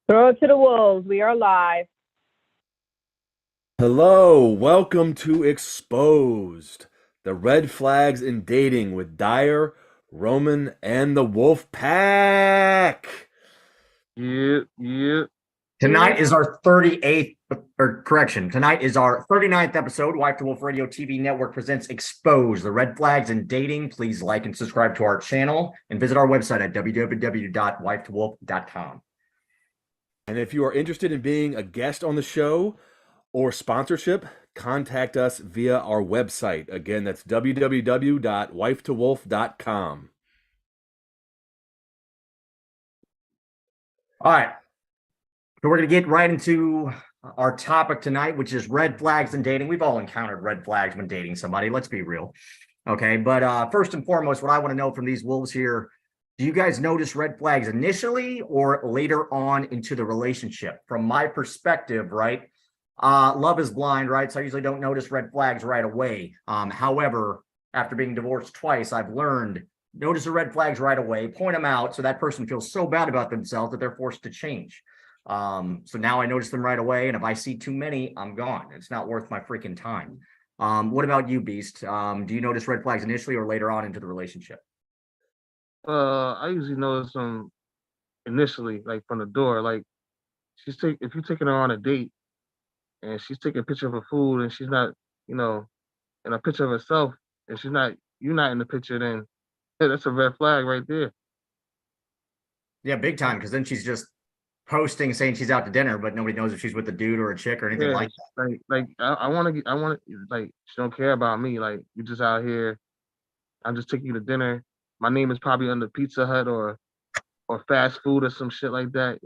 Throw it to the wolves. We are live. Hello, welcome to Exposed, the red flags in dating with Dyer, Roman, and the Wolf Pack. Yeah, yeah. Tonight is our 38th, or correction, tonight is our 39th episode. Wife to Wolf Radio TV Network presents Expose, the red flags in dating. Please like and subscribe to our channel and visit our website at www.wifetowolf.com. And if you are interested in being a guest on the show or sponsorship, contact us via our website. Again, that's www.wifetowolf.com. All right. So we're going to get right into our topic tonight, which is red flags in dating. We've all encountered red flags when dating somebody. Let's be real. Okay. But first and foremost, what I want to know from these wolves here, do you guys notice red flags initially or later on into the relationship? From my perspective, right? Love is blind, right? So I usually don't notice red flags right away. However, after being divorced twice, I've learned notice the red flags right away, point them out so that person feels so bad about themselves that they're forced to change. So now I notice them right away, and if I see too many, I'm gone. It's not worth my freaking time. What about you, Beast? Do you notice red flags initially or later on into the relationship? I usually notice them initially, like from the door. Like if you're taking her on a date and she's taking a picture of her food and she's not, in a picture of herself and you're not in the picture, then that's a red flag right there. Yeah, big time. Because then she's just posting saying she's out to dinner, but nobody knows if she's with a dude or a chick or anything like that. I want to, like, she don't care about me. Like, you just out here. I'm just taking you to dinner. My name is probably under Pizza Hut or fast food or some shit like that,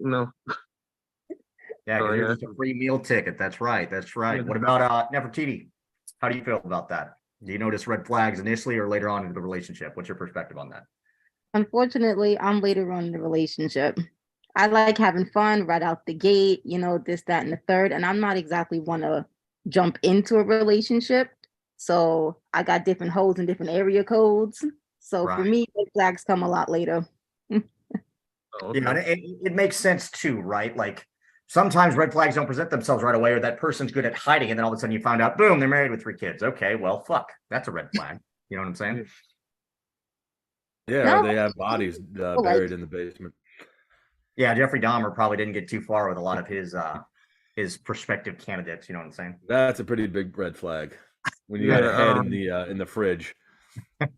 Yeah, So, because it's a free meal ticket. That's right. That's right. Yeah. What about Nefertiti? How do you feel about that? Do you notice red flags initially or later on in the relationship? What's your perspective on that? Unfortunately, I'm later on in the relationship. I like having fun right out the gate, this, that, and the third. And I'm not exactly want to jump into a relationship. So I got different holes and different area codes. So for Right. me, red flags come a lot later. Okay. Yeah, and it makes sense too, right? Like sometimes red flags don't present themselves right away, or that person's good at hiding, and then all of a sudden you found out, boom, they're married with 3 kids. Okay, well, fuck, that's a red flag. You know what I'm saying? Yeah, No. or they have bodies buried in the basement. Yeah, Jeffrey Dahmer probably didn't get too far with a lot of his prospective candidates. You know what I'm saying? That's a pretty big red flag when you got a head in the fridge. I'm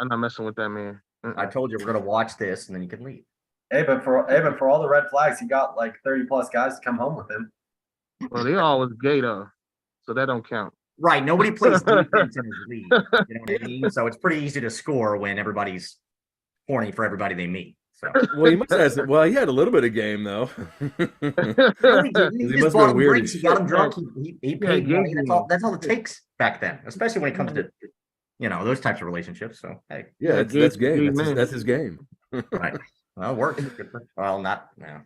not messing with that man. I told you we're gonna watch this, and then you can leave. Hey, but for all the red flags, he got like 30 plus guys to come home with him. Well, they always gay though, so that don't count. Right. Nobody plays defense in his league. You know what I mean? So it's pretty easy to score when everybody's horny for everybody they meet. So Well, he must have. He had a little bit of game though. no, he didn't. He He just must have bought been him weird drinks. as He got shit. him drunk. He paid Yeah, money. game. That's all it takes back then, especially when it comes to those types of relationships. So hey, Yeah, that's game. man. That's his game. right. Well, it worked. Well, not now.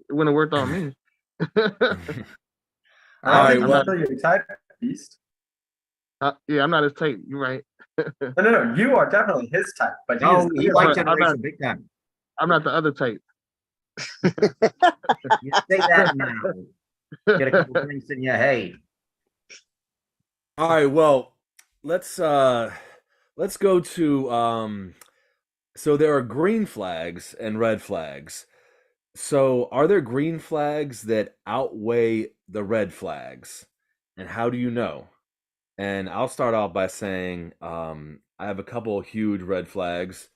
It wouldn't have worked on me. All I right, think well- I'm your type, Beast. Yeah, I'm not as tight. You're right. No, you are definitely his type, but No, he liked I'm generation not- big time. I'm not the other type. You say that now. Get a couple drinks in you. Hey, All right, well, let's go to so there are green flags and red flags. So are there green flags that outweigh the red flags? And how do you know? And I'll start off by saying I have a couple of huge red flags.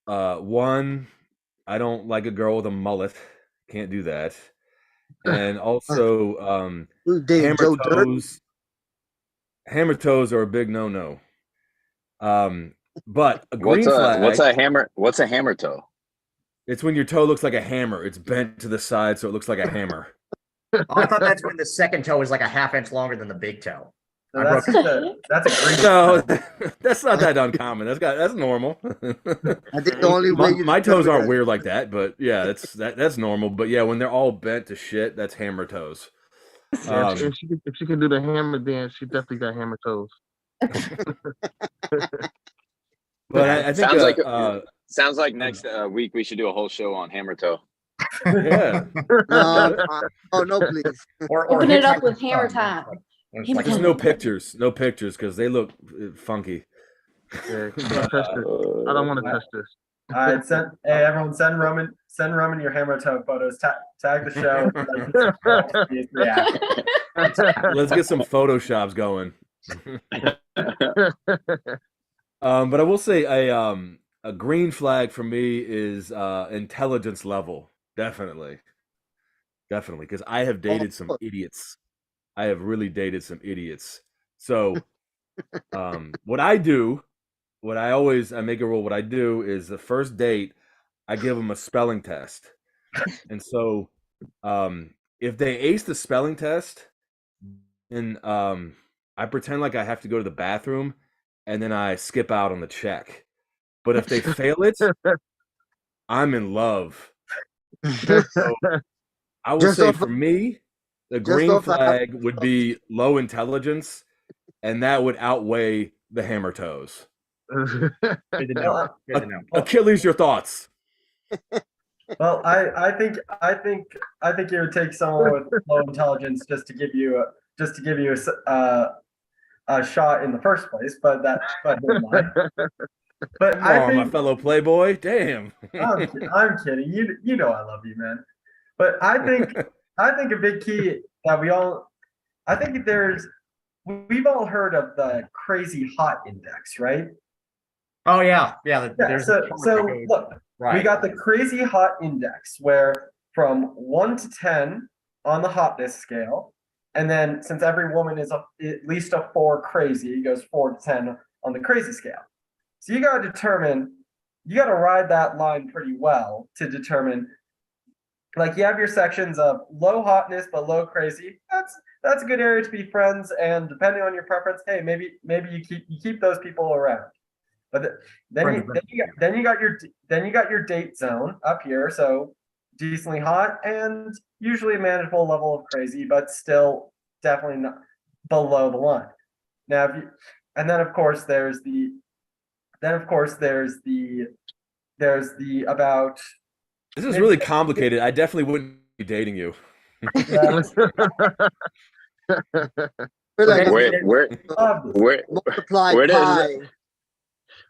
One, I don't like a girl with a mullet. Can't do that. And also hammer toes are a big no-no. But a green flag. What's a hammer toe? It's when your toe looks like a hammer. It's bent to the side, so it looks like a hammer. oh, I thought that's when the second toe is like a half inch longer than the big toe. So that's a green. No, that's not that uncommon. That's normal. I think the only way my toes aren't weird like that, but yeah, that's normal. But yeah, when they're all bent to shit, that's hammer toes. Yeah, if she can do the hammer dance, she definitely got hammer toes. But I think Sounds like next week we should do a whole show on hammer toe. Yeah. Oh no, please. Or Open it up hitchhike with your hammer thumb. time. It's like- Just no pictures. No pictures because they look funky. Yeah, can't touch this. I don't want to touch this. All right, hey everyone, send Roman your hammer toe photos. Tag the show. Yeah. Let's get some photoshops going. But I will say a green flag for me is intelligence level. Definitely. Because I have dated some idiots. I have really dated some idiots. So what I do, I make a rule, what I do is the first date, I give them a spelling test. And so if they ace the spelling test, then I pretend like I have to go to the bathroom and then I skip out on the check. But if they fail it, I'm in love. So I would Just say off- for me, the green flag would be low intelligence, and that would outweigh the hammer toes. Good to know. Good to know. Achilles, your thoughts? Well, I think it would take someone with low intelligence just to give you a shot in the first place, but never mind. But Come I on, my think fellow playboy. Damn. I'm kidding. You know I love you, man. But I think a big key that we've all heard of the crazy hot index, right? Oh yeah. Yeah. There's So look, right. we got the crazy hot index where from 1 to 10 on the hotness scale, and then since every woman is at least a 4 crazy, it goes 4 to 10 on the crazy scale. So you got to ride that line pretty well to determine. Like you have your sections of low hotness but low crazy. That's a good area to be friends, and depending on your preference, hey, maybe you keep those people around. But then you got your date zone up here, so decently hot and usually a manageable level of crazy, but still definitely not below the line. Now, then of course there's the about. This is really complicated. I definitely wouldn't be dating you. Feel like Okay. Where multiply where does pi.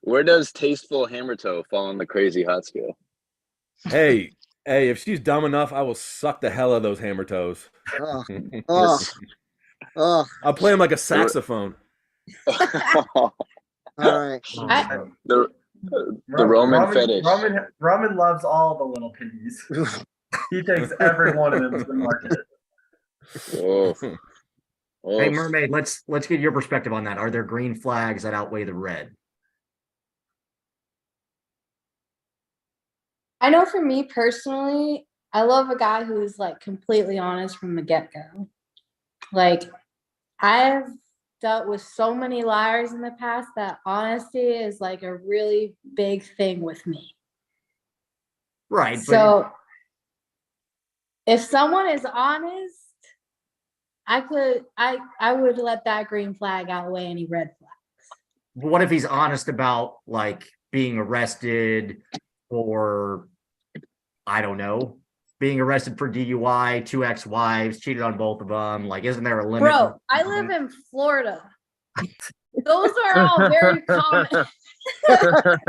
where does tasteful hammer toe fall on the crazy hot scale? Hey, if she's dumb enough, I will suck the hell out of those hammer toes. Oh, I'll play them like a saxophone. all right. The Roman fetish. Roman loves all the little piggies. He takes every one of them to the market. Oh. Hey, Mermaid, let's get your perspective on that. Are there green flags that outweigh the red? I know for me personally, I love a guy who's like completely honest from the get-go. Like I've dealt with so many liars in the past that honesty is like a really big thing with me. Right. So if someone is honest, I would let that green flag outweigh any red flags. But what if he's honest about like being arrested or I don't know, being arrested for DUI, 2 ex-wives, cheated on both of them? Like, isn't there a limit? Bro, I live in Florida. Those are all very common. You're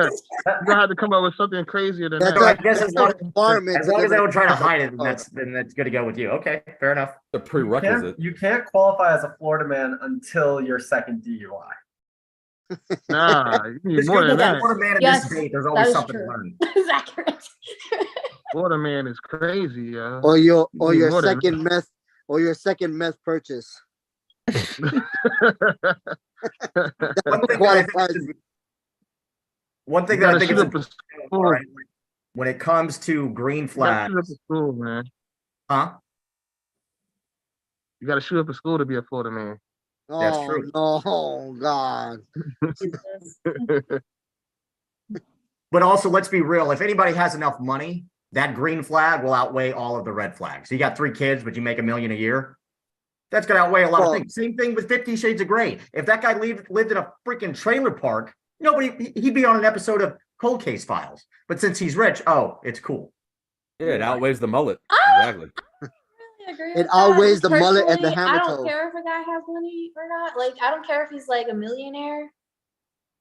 gonna have to come up with something crazier than That's that. I like guess as long requirement. as they don't try to hide it, then that's good to go with you. Okay, fair enough. The prerequisite. You can't qualify as a Florida man until your second DUI. Nah, you need Just more go than with that that. Florida man in Yes, this state. There's that always is something to true. learn. Is that correct? Florida man is crazy, yo. Or your You more than second meth purchase. One thing You that I gotta think shoot is up a school. right, when it comes to green You gotta flags, shoot up a school, man. huh? You gotta shoot up a school to be a Florida man. That's Oh true. no, God. But also, let's be real. If anybody has enough money, that green flag will outweigh all of the red flags. You got 3 kids, but you make $1 million a year. That's going to outweigh a lot of things. Same thing with 50 Shades of Grey. If that guy lived in a freaking trailer park, he'd be on an episode of Cold Case Files. But since he's rich, oh, it's cool. Yeah, it outweighs the mullet. Ah! Exactly. Really agree It with that. outweighs the mullet and the Personally, hammer I don't toe. care if a guy has money or not. Like, I don't care if he's like a millionaire.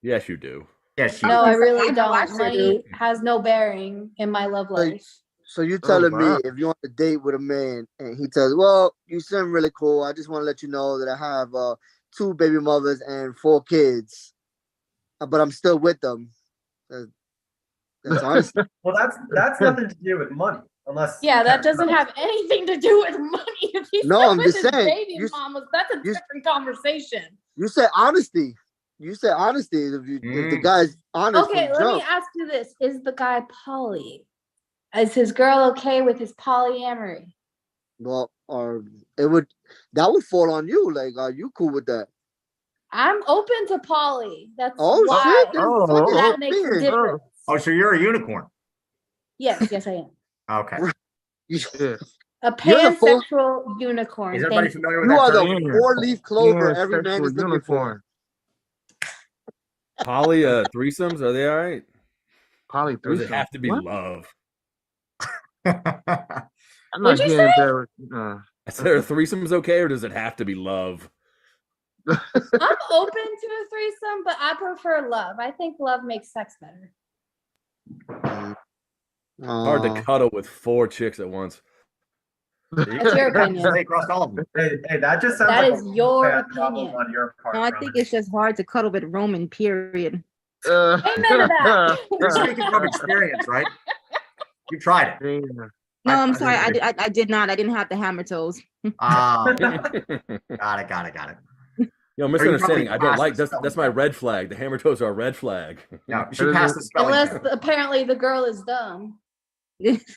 Yes, you do. Yes, No, I I really know I don't. sure Money do. has no bearing in my love So- life. So you Oh, telling wow. me if you're on a date with a man and he tells, well, you seem really cool. I just want to let you know that I have 2 baby mothers and 4 kids, but I'm still with them. That's honest. Well, that's nothing to do with money, unless. Yeah, that doesn't have anything to do with money. If he's No, still I'm with just his saying, baby you s- mamas, that's a you s- different conversation. You said honesty. You said honesty. If the Mm. guy's honest Okay, from let me jump, ask you this. Is the guy poly? Is his girl okay with his polyamory? well, or that would fall on you. Like, are you cool with that? I'm open to poly. That's Oh why shit! then Oh, fuck it, that hop makes a in. difference. Oh, so you're a unicorn. Yes, yes, I am. Okay. You, Yeah. A You're the full- pansexual unicorn. Is everybody Thank you. familiar with you that are term? the Yeah. 4-leaf clover Yeah, every man sexual is looking unicorn. Poly threesomes, are they all right? Poly Or does it threesome. have to be What? love? I'm What'd not you getting say? there. I said, are threesomes okay, or does it have to be love? I'm open to a threesome, but I prefer love. I think love makes sex better. Hard to cuddle with 4 chicks at once. That's your opinion. Stay across all of them. Hey, that just sounds That like is a your bad problem opinion. on your part. No, I brother. think it's just hard to cuddle with Roman, period. Amen to that. You're speaking from experience, right? You tried it. Yeah. No, I'm I sorry. agree. I did not. I didn't have the hammer toes. Got it. Yo, Or you misunderstanding. probably I don't passed like the that's spelling my test. red flag. The hammer toes are a red flag. No, she That passed the is- spelling Unless test. apparently the girl is dumb.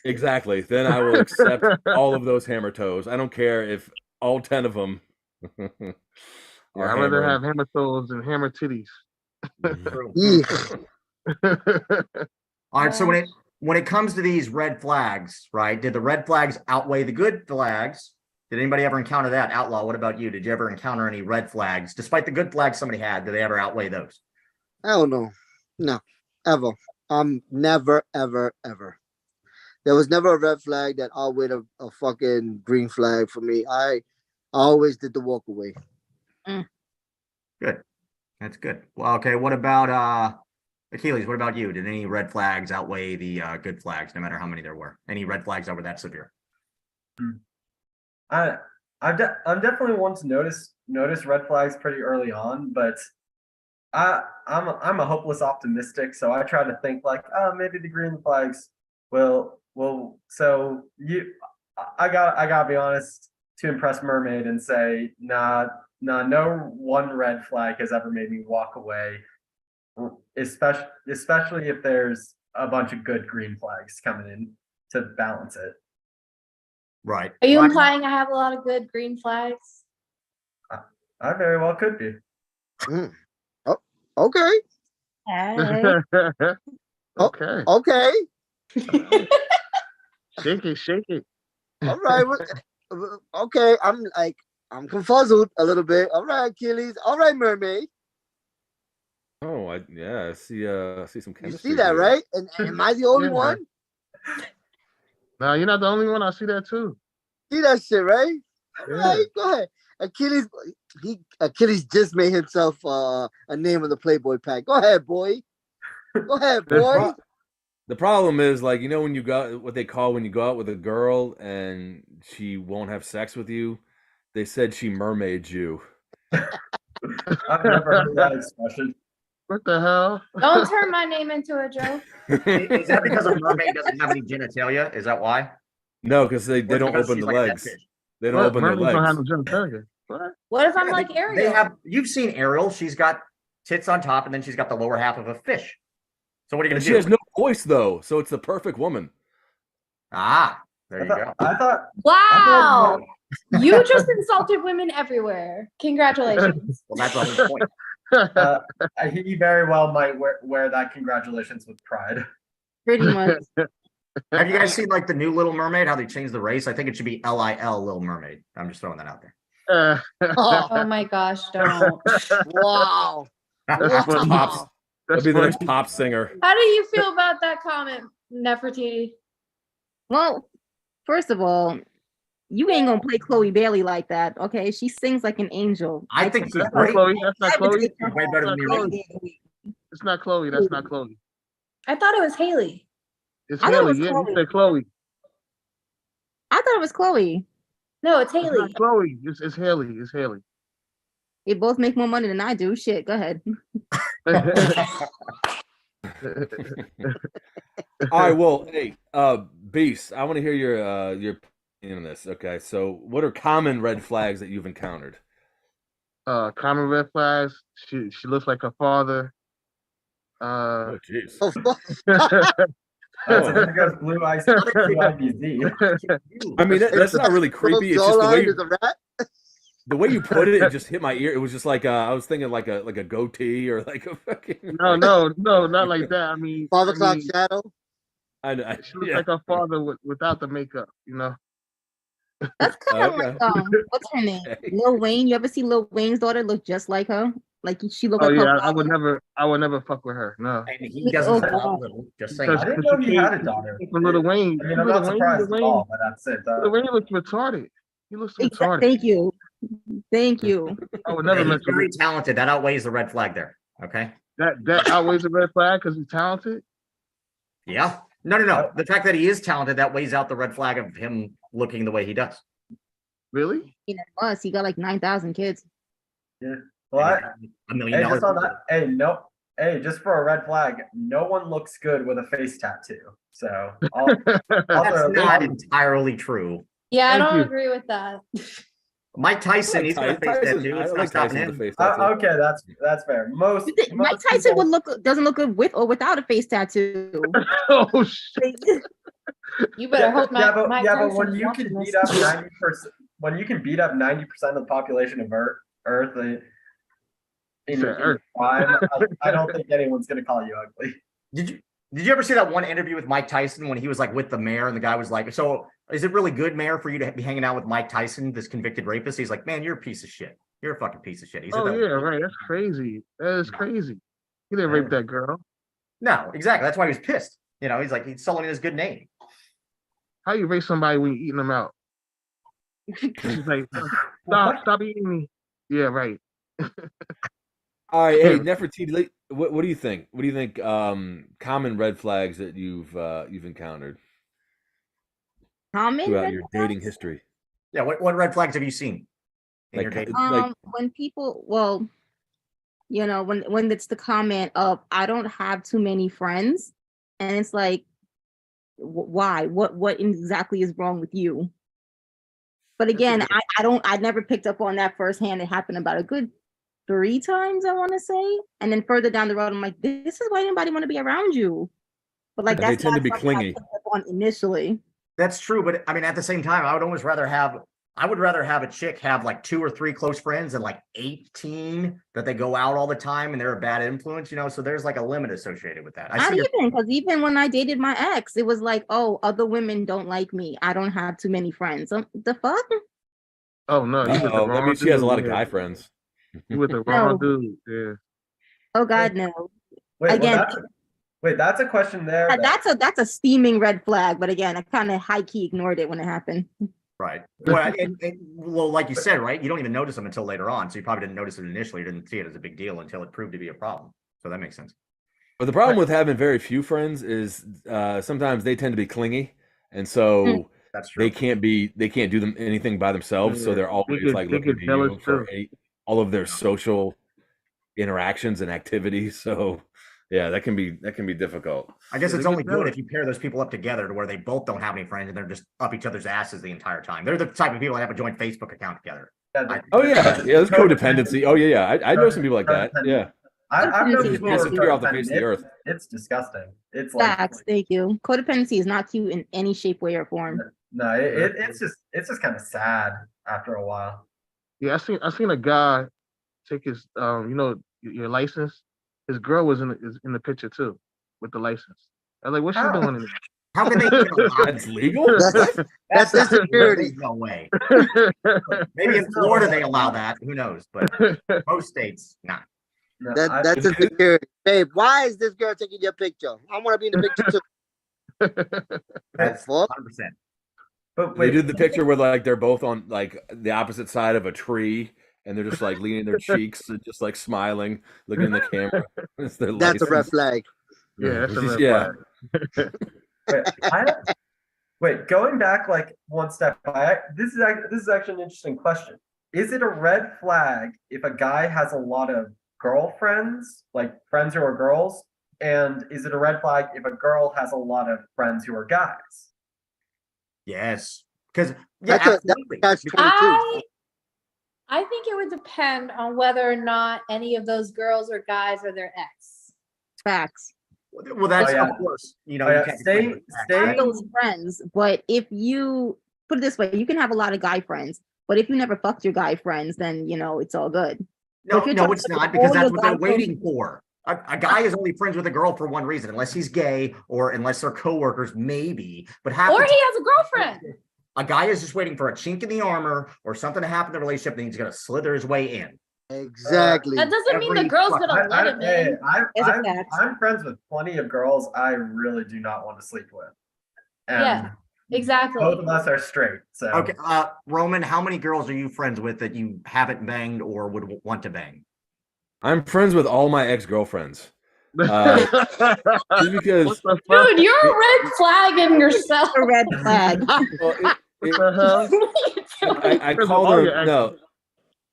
Exactly. Then I will accept all of those hammer toes. I don't care if all 10 of them Yeah, are I'd rather hammering. have hammer toes than hammer titties. True. Eek. All right, so when it comes to these red flags, right? Did the red flags outweigh the good flags? Did anybody ever encounter that? Outlaw, what about you? Did you ever encounter any red flags? Despite the good flags somebody had, did they ever outweigh those? Hell no. No. Ever. Never, ever, ever. There was never a red flag that outweighed a fucking green flag for me. I always did the walk away. Good. That's good. Well, okay, what about Achilles, what about you? Did any red flags outweigh the good flags, no matter how many there were? Any red flags that were that severe? I'm definitely one to notice red flags pretty early on, but I'm a hopeless optimistic, so I try to think like, oh, maybe the green flags will. So I gotta be honest to impress Mermaid and say, nah, no one red flag has ever made me walk away, especially if there's a bunch of good green flags coming in to balance it. Right. Are you Well, implying I have a lot of good green flags? I very well could be. Okay. Hey. Okay. Okay. Shake it. All right. Okay. I'm confuzzled a little bit. All right, Achilles. All right, Mermaid. Oh, I see some You chemistry see that, here. right? And am I the only Yeah. one? No, you're not the only one. I see that too. See that shit, right? All Yeah. right, go ahead. Achilles just made himself a name on the Playboy pack. Go ahead, boy. Go ahead, boy. The problem is, like, you know, when you go, what they call when you go out with a girl and she won't have sex with you, they said she mermaid you. I've never heard that expression. What the hell? Don't turn my name into a joke. Is that because a mermaid doesn't have any genitalia? Is that why? No, because they Or don't because open she's the like a dead legs. fish? They don't What? open their Mermaids don't have legs. no genitalia. What? What if I'm Yeah, like they Ariel? have. You've seen Ariel. She's got tits on top, and then she's got the lower half of a fish. So what are you And gonna she do? has no voice though, so it's the perfect woman. Ah, there you go. I thought Wow. You just insulted women everywhere. Congratulations. Well, that's the whole point. he very well might wear that congratulations with pride. Pretty much. Have you guys seen like the new Little Mermaid? How they changed the race? I think it should be LIL Little Mermaid. I'm just throwing that out there. Oh, Oh my gosh, don't. wow. That's Wow. pops. That'll be the next funny. pop singer. How do you feel about that comment, Nefertiti? Well, first of all, you ain't gonna play Chloe Bailey like that, okay? She sings like an angel. I think she's That's not great. Chloe. That's not I would Chloe. take her Way better than home me. any day of the week. It's not Chloe. That's not Chloe. I thought it was Haley. It's I thought it Haley. was Yeah, you Chloe. said Chloe. I thought it was Chloe. No, it's It's Haley. not Chloe. It's Haley. It's Haley. They both make more money than I do. Shit, go ahead. All right, well, hey, Beast, I want to hear your opinion on this. Okay, so what are common red flags that you've encountered? Common red flags. She looks like her father. Oh, jeez. Oh, fuck. That's Oh. there goes Blue Ice IBZ. I mean, that's not really creepy. It's just the way Jawline is a rat. the way you put it, it just hit my ear. It was just like I was thinking like a goatee or like a fucking. no, not like that. I mean, Father I Clock mean, Shadow. I she looks yeah. like her father without the makeup. You know. That's kind of Okay. like what's her name? Okay. Lil Wayne. You ever see Lil Wayne's daughter look just like her? Like she look Oh like yeah, her. I would never fuck with her. No. And he doesn't Oh, stop God. little. Just saying. Because I didn't know he she had a came daughter. from Little Wayne. I mean, I'm Little not Wayne, surprised Little at all, Wayne, but that's it. Little Wayne looks retarded. He looks Exactly. retarded. Thank you. Thank you. I would Yeah, never he's mention very talented. That outweighs the red flag there. Okay. that outweighs a red flag because he's talented. Yeah. No. The fact that he is talented, that weighs out the red flag of him looking the way he does. Really? You know, us. He got like 9,000 kids. What? $1 million. Hey, just on that. Hey, no. Hey, just for a red flag, no one looks good with a face tattoo. So That's also, not entirely true. Yeah, I Thank don't you. agree with that. Mike Tyson, he's got a face Tyson, tattoo. I It's like not stopping Tyson with a him. face tattoo. okay, that's fair. Most Mike Tyson people- would look doesn't look good with or without a face tattoo. Oh shit. You better hope yeah, Mike but Tyson's when you watching can this. beat up 90%, when you can beat up 90% of the population of Earth in Said Earth. time, I don't think anyone's gonna call you ugly. Did you ever see that one interview with Mike Tyson when he was like with the mayor and the guy was like, so is it really good, mayor, for you to be hanging out with Mike Tyson, this convicted rapist? He's like, man, you're a piece of shit. You're a fucking piece of shit. He said Oh that. yeah, right. That's crazy. That is crazy. He didn't rape that girl. No, exactly. That's why he was pissed. You know, he's like, he's sullying his good name. How you rape somebody when you're eating them out? She's like, stop eating me. Yeah, right. All right, hey Nefertiti, what do you think? What do you think? Common red flags that you've encountered Common throughout red your flags? dating history? Yeah, what red flags have you seen in Like, your dating? like When people, well, you know, when it's the comment of I don't have too many friends, and it's like, why? What exactly is wrong with you? But again, I never picked up on that firsthand. It happened about a good 3 times, I want to say, and then further down the road, I'm like, this is why anybody want to be around you. But like They that's tend to not be something I clingy. picked up on initially. That's true, but I mean, at the same time, I would rather have a chick have like 2 or 3 close friends than like 18 that they go out all the time and they're a bad influence, you know? So there's like a limit associated with that. I Not see your- even, because even when I dated my ex, it was like, oh, other women don't like me. I don't have too many friends. The fuck? Oh no, you with the Uh-oh, wrong that means she has a lot of dude, guy yeah. friends. You with the No. wrong dude. Yeah. Oh God, no. Wait, Again, that's a question there. that's a steaming red flag. But again, I kind of high key ignored it when it happened. Right. Well, well, like you said, right? You don't even notice them until later on. So you probably didn't notice it initially. You didn't see it as a big deal until it proved to be a problem. So that makes sense. But the problem with having very few friends is sometimes they tend to be clingy, and so That's true. they can't do them anything by themselves. So Yeah. they're always get- like they looking get to jealous, you for too. all of their social interactions and activities. So yeah, that can be difficult. I guess Yeah, it's they only get good jealous. if you pair those people up together to where they both don't have any friends and they're just up each other's asses the entire time. They're the type of people that have a joint Facebook account together. Oh yeah, there's codependency. Oh yeah. I know some people like that. Yeah, I've known Codependency people is who are disappear off the face of the codependent. earth. It's disgusting. It's like Facts. Thank you. Codependency is not cute in any shape, way, or form. no, it's just kind of sad after a while. Yeah, I seen a guy take his your license. His girl was in the picture too with the license. I was like, what's she How? doing in How can they even allow That's that? legal. That's- What? That's insecurity. There's no way. there? Maybe in Florida they allow that. Who knows? But most states, not. No, That's insecurity. Babe, why is this girl taking your picture? I want to be in the picture too. That's fuck? 100%. But They wait, did the picture where like they're both on like the opposite side of a tree and they're just like leaning their cheeks and just like smiling, looking in the camera. It's their That's a red license. flag. Yeah, that's a red Yeah. flag. wait, wait, going back like one step, this is actually an interesting question. Is it a red flag if a guy has a lot of girlfriends, like friends who are girls? And is it a red flag if a girl has a lot of friends who are guys? Yes. Because, yeah, That's a absolutely. catch Because- 22. I think it would depend on whether or not any of those girls or guys are their ex. Facts. Well, that's, Oh, yeah. of course, you know, Oh, you yeah. can't Stay- defend the fact, stay- Have right? those friends, but if you put it this way, you can have a lot of guy friends, but if you never fucked your guy friends, then you know it's all good. No, if you're no, talking it's about not, because all that's your what they're guy friends- waiting for. A guy is only friends with a girl for one reason, unless he's gay or unless they're coworkers, maybe. But half Or the he has a girlfriend. a guy is just waiting for a chink in the armor or something to happen in the relationship, and he's gonna slither his way in. Exactly. That doesn't mean the Every girl's fuck- gonna let him in. It's a fact. I'm friends with plenty of girls I really do not want to sleep with. And Yeah, exactly. both of us are straight. So Okay, Roman, how many girls are you friends with that you haven't banged or would want to bang? I'm friends with all my ex-girlfriends. Just because What the fuck? Dude, you're a red flag in yourself. A red flag. well, What the hell? I Friends call with all them your no,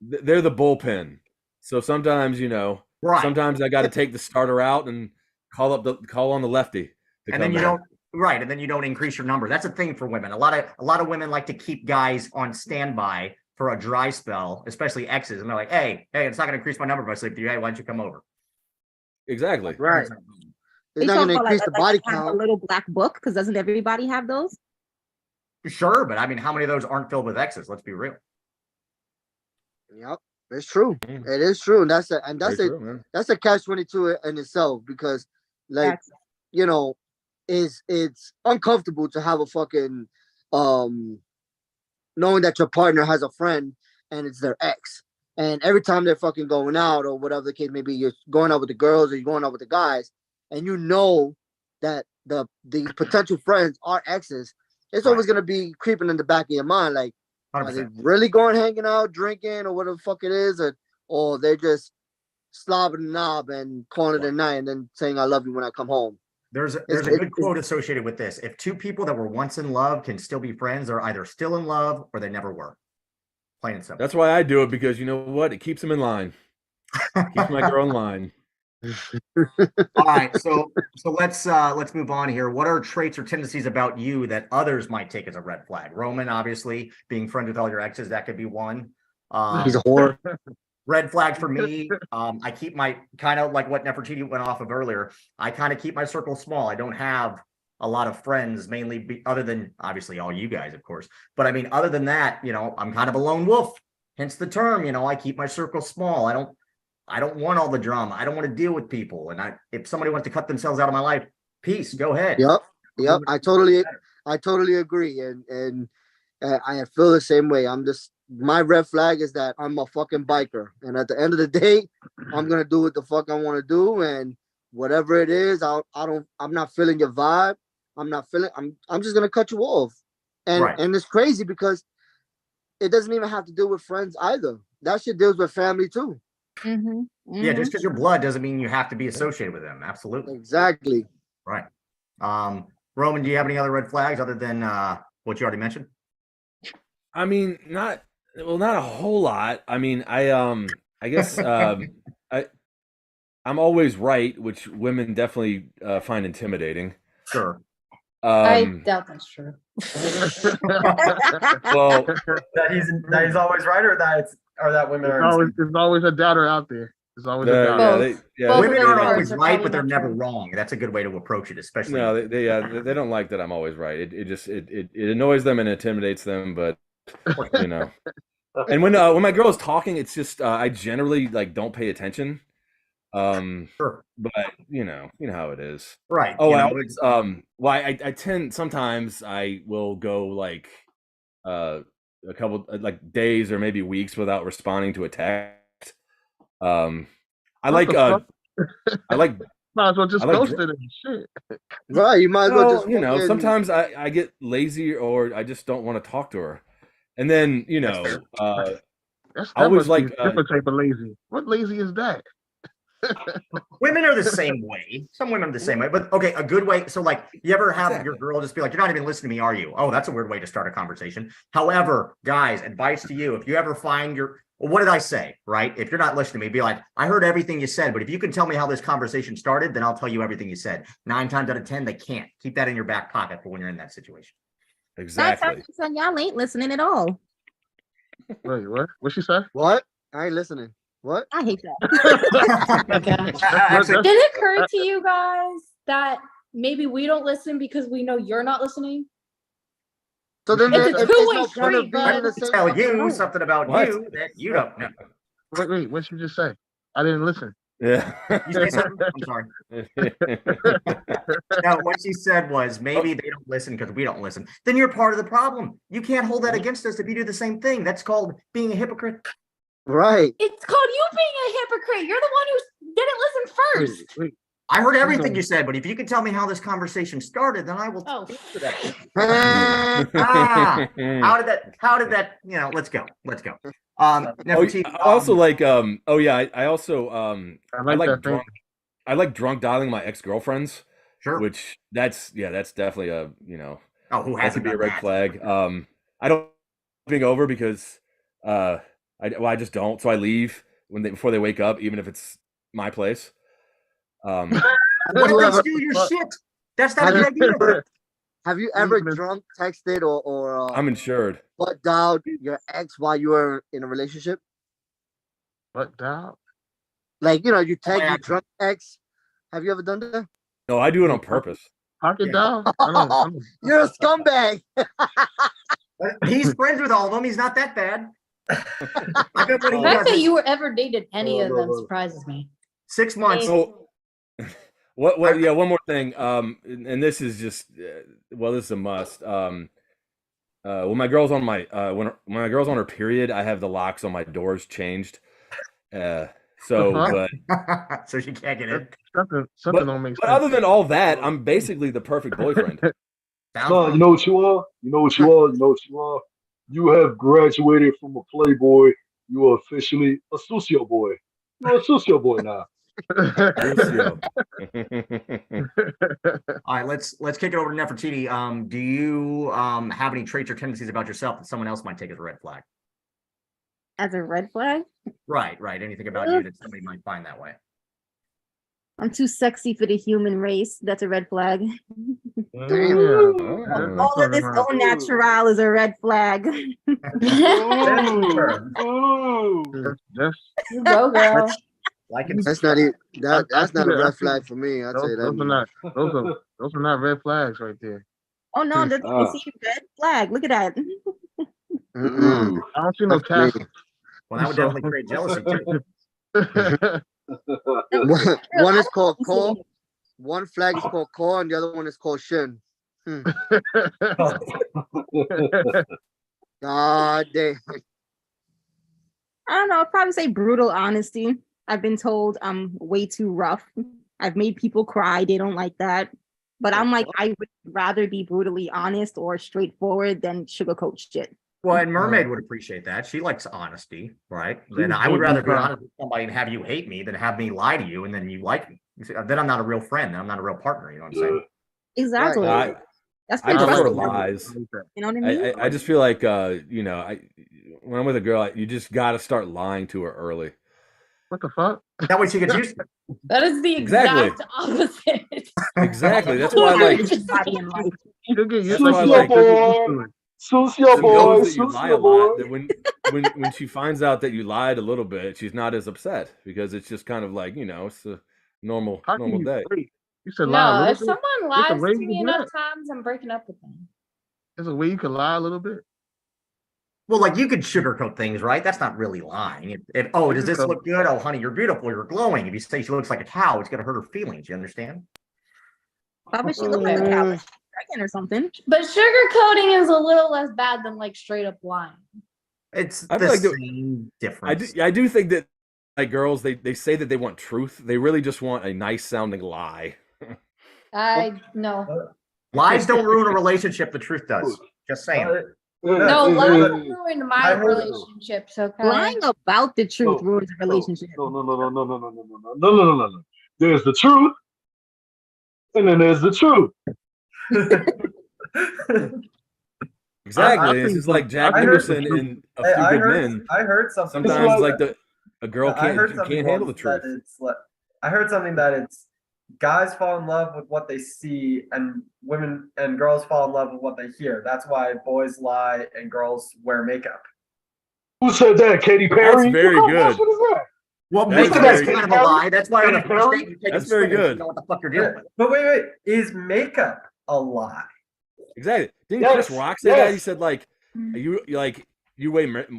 they're the bullpen. So sometimes, you know, Right. sometimes I got to take the starter out and call on the lefty. to And then come you in. don't right, and then you don't increase your number. That's a thing for women. A lot of women like to keep guys on standby for a dry spell, especially exes, and they're like, hey, it's not gonna increase my number if I sleep with you. Hey, why don't you come over? Exactly. Right. They It's not talk going to about, increase the body have a count. little black book, because doesn't everybody have those? Sure, but I mean, how many of those aren't filled with exes? Let's be real. Yep, it's true. Mm. It is true, and that's Very true, man. a catch-22 in itself, because like Facts. you know, it's uncomfortable to have a fucking knowing that your partner has a friend and it's their ex, and every time they're fucking going out or whatever the case may be, you're going out with the girls or you're going out with the guys, and you know that the potential friends are exes. It's always gonna be creeping in the back of your mind, like, are they 100%. really going hanging out, drinking, or whatever the fuck it is, or they're just slobbing the knob and calling it a night and then saying I love you when I come home. There's a good quote associated with this. If two people that were once in love can still be friends, they're either still in love or they never were. Plain and simple. That's why I do it, because you know what? It keeps them in line. Keeps my girl in line. All right, so let's move on here. What are traits or tendencies about you that others might take as a red flag? Roman, obviously, being friends with all your exes, that could be one. He's a whore. Red flag for me. I keep my kind of like what Nefertiti went off of earlier. I kind of keep my circle small. I don't have a lot of friends, mainly other than obviously all you guys, of course. But I mean, other than that, you know, I'm kind of a lone wolf. Hence the term. You know, I keep my circle small. I don't want all the drama. I don't want to deal with people. And if somebody wants to cut themselves out of my life, peace, go ahead. Yep. I totally agree, and I feel the same way. My red flag is that I'm a fucking biker, and at the end of the day, I'm gonna do what the fuck I want to do, and whatever it is, I'm not feeling your vibe. I'm just gonna cut you off, and Right. and it's crazy because it doesn't even have to do with friends either. That shit deals with family too. Mm-hmm. Yeah, just because you're blood doesn't mean you have to be associated with them. Absolutely. Exactly. Right. Roman, do you have any other red flags other than what you already mentioned? I mean, not a whole lot. I mean, I guess I'm always right, which women definitely find intimidating. Sure. I doubt that's true. Well, that he's always right, or that women are. There's always a doubter out there. There's always a yeah, doubter. Both Women of those aren't words always are right, probably but they're not never true. wrong. That's a good way to approach it, especially. no, they don't like that I'm always right. It annoys them and intimidates them, but you know. And when my girl is talking, it's just I generally like don't pay attention. Sure. But you know how it is. Right. Oh, you I know, always I tend sometimes I will go like a couple like days or maybe weeks without responding to a text. I like Might as well just I like ghost dr- it and shit. Right, you might as well Well, just you know, fucking- sometimes I get lazy or I just don't want to talk to her. And then, you That's know, fair. That always must be like, a different type of lazy. What lazy is that? Women are the same way. Some women are the same way, but okay, a good way. So, like, you ever have your Exactly. girl just be like, "You're not even listening to me, are you?" Oh, that's a weird way to start a conversation. However, guys, advice to you: if you ever find well, what did I say? Right? If you're not listening to me, be like, "I heard everything you said," but if you can tell me how this conversation started, then I'll tell you everything you said. 9 times out of 10, they can't. Keep that in your back pocket for when you're in that situation. exactly. Y'all ain't listening at all. Wait, what? What she say? What? I ain't listening. What? I hate that. Oh my gosh. Actually, Did it occur to you guys that maybe we don't listen because we know you're not listening? So then It's a there's two-way no point of street, being bud. in the to same tell fucking you room. something about What? you that you don't know. Wait, what she just say? I didn't listen. Yeah. You say something? I'm sorry. No, what she said was maybe they don't listen because we don't listen. Then you're part of the problem. You can't hold that against us if you do the same thing. That's called being a hypocrite. Right. It's called you being a hypocrite. You're the one who didn't listen first. Wait, I heard everything you said, but if you can tell me how this conversation started, then I will Oh. answer that. Ah, How did that, let's go. Oh, Nefertiti, I also like I also I like that thing. I like drunk dialing my ex-girlfriends, sure. which that's definitely a, Oh, who that hasn't could be a done red that? flag. I don't being over because I just don't. So I leave before they wake up, even if it's my place. What if they steal your shit? That's not a good idea. have you ever Mhm. drunk texted or I'm insured. butt dialed your ex while you were in a relationship? What down? Like, you text yeah. your drunk ex. Have you ever done that? No, I do it on purpose. Pocket Yeah. down? I don't. You're a scumbag. He's friends with all of them. He's not that bad. I bet what he The fact does that is you were ever dated any of them no. surprises me. 6 months. So, what? Yeah, one more thing. And this is just, this is a must. When my girl's on when my girl's on her period, I have the locks on my doors changed. So, Uh-huh. but So she can't get in. Something don't make but sense. other than all that, I'm basically the perfect boyfriend. Sounds No, like- you know what you are? You know what you are? You know what you are? You have graduated from a playboy. You are officially a socio boy. You're a socio boy now. Lucio. All right, let's kick it over to Nefertiti. Do you have any traits or tendencies about yourself that someone else might take as a red flag? As a red flag, Right. Anything about you that somebody might find that way. I'm too sexy for the human race. That's a red flag. Damn. All of this au natural is a red flag. Ooh. That's You go, girl. Like it's That's not it. That's I not see a that, I red see flag that. for me. I'll tell those, you that. those are much. not those are not red flags right there. Oh no, that's Ah. see red flag. Look at that. Mm-mm. I don't see no That's me. tassels. well, that would So- definitely create jealousy too. One is called call. One flag is called call, and the other one is called shin. God damn. I don't know. I'd probably say brutal honesty. I've been told I'm way too rough. I've made people cry. They don't like that. But I'm like, I would rather be brutally honest or straightforward than sugarcoat shit. Well, and Mermaid would appreciate that. She likes honesty, right? Then I would rather be honest with somebody and have you hate me than have me lie to you and then you like me. You see, then I'm not a real friend. Then I'm not a real partner. You know what I'm saying? Exactly. I That's I been prefer trusted. lies. You know what I mean? I just feel like when I'm with a girl, you just got to start lying to her early. What the fuck? That way she gets used to it. That is the Exactly. exact opposite. Exactly. That's why like Everybody in life. She'll get used, That's why, like, like, she'll get used to it. Sucio she boy, knows that you lie a Sucio lot. boy. That when she finds out that you lied a little bit, she's not as upset because it's just kind of like it's a normal How can you day. wait? You said lie a No, little if bit. someone There's a lies way to you me can do enough that. times, I'm breaking up with them. There's a way you can lie a little bit. Well, like you could sugarcoat things, right? That's not really lying. If does this look good? Oh, honey, you're beautiful. You're glowing. If you say she looks like a cow, it's gonna hurt her feelings. You understand? Probably she looked like a cow, but she's pregnant or something. But sugarcoating is a little less bad than like straight up lying. It's I the feel like same difference. I do think that like girls, they say that they want truth. They really just want a nice sounding lie. I no. Lies don't ruin a relationship. The truth does. Just saying. No, hey, lies hey, ruined my I heard- relationships, okay? Lying about the truth No, ruins a relationship. No. There's the truth, and then there's the truth. Exactly. I This think is like the- Jack I heard Nicholson the- in A Hey, Few Good Men. I heard something. Sometimes like- like a girl I heard can't something handle the once that truth. it's like I heard something that it's guys fall in love with what they see and women and girls fall in love with what they hear. That's why boys lie and girls wear makeup. Who said that? Katy Perry? That's very What kind of good. bullshit is that? Well, That makeup is is very kind of a lie. That's why on the Katy first Perry? date you take That's them very swimming, so good. you know what the fuck you're dealing with. But wait, is makeup a lie? Exactly. Didn't Yes, Chris Rock say that? He yes. said like you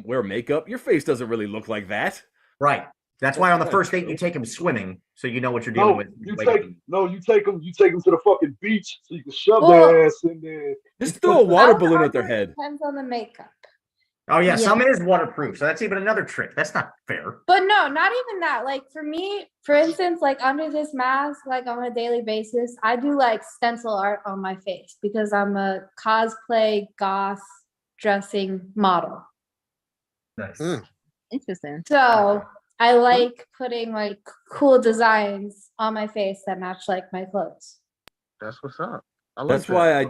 wear makeup. Your face doesn't really look like that. Right. That's why on the That's first true. date you take them swimming, so you know what you're dealing No, with. you Wake take up. you take them to the fucking beach so you can shove Well- their ass in there. Just throw a water I would balloon at their argue it head. Depends on the makeup. Oh yeah, Yeah. some is waterproof, so that's even another trick. That's not fair. But no, not even that. Like for me, for instance, like under this mask, like on a daily basis, I do like stencil art on my face because I'm a cosplay goth dressing model. Nice. Mm. Interesting. So I like putting like cool designs on my face that match like my clothes. That's what's up. I like That's that. why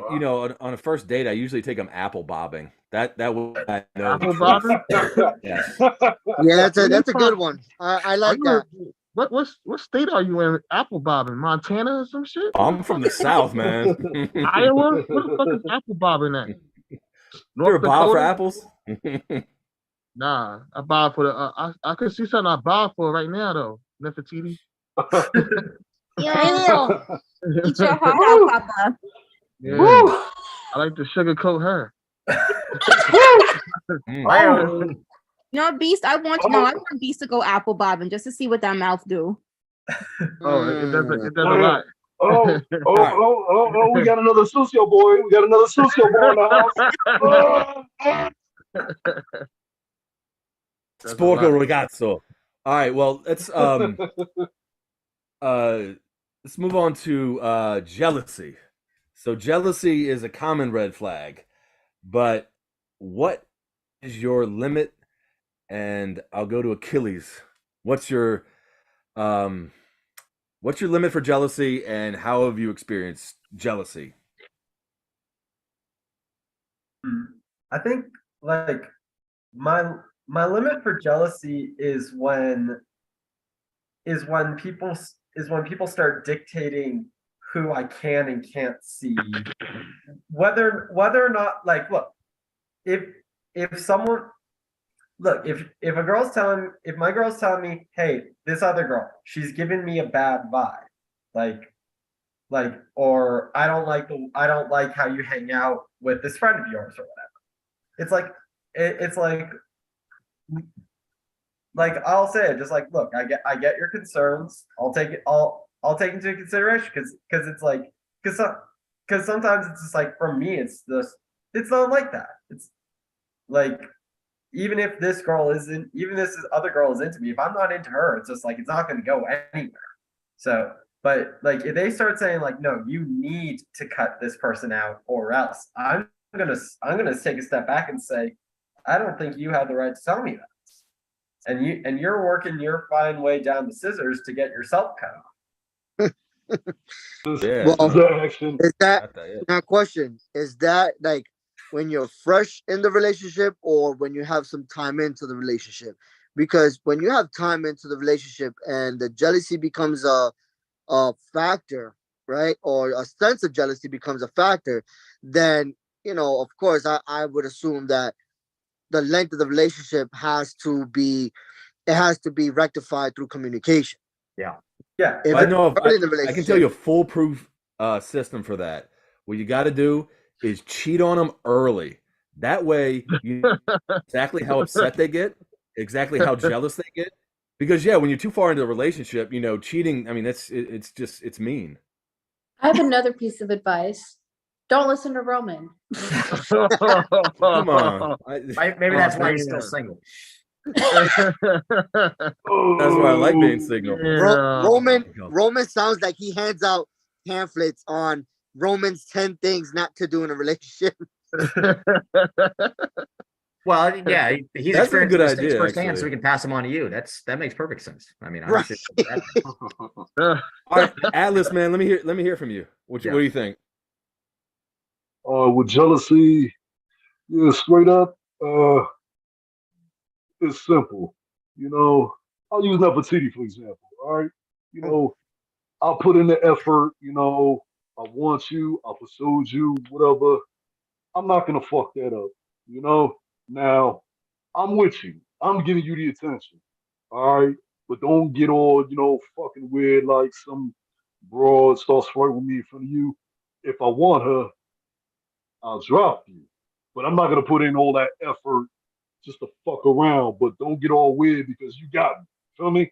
on a first date I usually take them apple bobbing. That would I know. Apple bobbing? Yes. Yeah, that's a good one. I Are like you that. what state are you in? Apple bobbing, Montana or some shit? I'm from the South, man. Iowa? Where the fuck is apple bobbing at? You're a bob for Dakota? apples? Nah, I bob for the. I could see something I bob for right now though. Nefertiti. Yo, eat your heart out, Papa. Yeah, Woo! I like to sugarcoat her. Mm. Oh, You know, Beast, I want Beast to go apple bobbing just to see what that mouth do. Oh, it does a lot. Oh, we got another Sucio boy. We got another Sucio boy in the house. Does a Sporco lot. ragazzo. All right, well, let's move on to jealousy. So jealousy is a common red flag, but what is your limit? And I'll go to Achilles. What's your limit for jealousy, and how have you experienced jealousy? I think like my limit for jealousy is when people start dictating who I can and can't see. Whether or not like look, if someone look, if my girl's telling me, hey, this other girl, she's giving me a bad vibe, like or I don't like how you hang out with this friend of yours or whatever. It's like I'll say it just like, look, I get your concerns. I'll take into consideration because it's like because sometimes it's just like for me it's not like that. It's like even if this other girl is into me, if I'm not into her, it's just like it's not going to go anywhere. So, but like if they start saying like, no, you need to cut this person out or else, I'm gonna take a step back and say, I don't think you have the right to tell me that. And you're working your fine way down the scissors to get yourself cut off. Yeah. Well, Action. Is that Got that, yeah. now? Question: Is that like when you're fresh in the relationship, or when you have some time into the relationship? Because when you have time into the relationship and the jealousy becomes a factor, right, or a sense of jealousy becomes a factor, then of course, I would assume that the length of the relationship has to be rectified through communication. Yeah. If I it's know early in the I can tell you a relationship- foolproof system for that. What you got to do is cheat on them early. That way, you know exactly how upset they get, exactly how jealous they get. Because when you're too far into the relationship, cheating. I mean, it's mean. I have another piece of advice. Don't listen to Roman. Come on. maybe that's why he's still single. That's why I like being single. Ro- Roman Go. Roman sounds like he hands out pamphlets on Roman's 10 things not to do in a relationship. Well, yeah, he's That's a experienced good mistakes idea, firsthand, so actually. he can pass them on to you. That makes perfect sense. I mean, Right. honestly, All right, Atlas, man, let me hear from you. What Yeah. do you think? With jealousy, yeah, straight up, it's simple. You know, I'll use Nefertiti for example. All right, you know, I'll put in the effort. You know, I want you, I pursued you, whatever. I'm not gonna fuck that up. You know, now I'm with you. I'm giving you the attention. All right, but don't get all fucking weird like some broad starts flirting with me in front of you. If I want her, I'll drop you. But I'm not gonna put in all that effort just to fuck around. But don't get all weird because you got me. Feel me?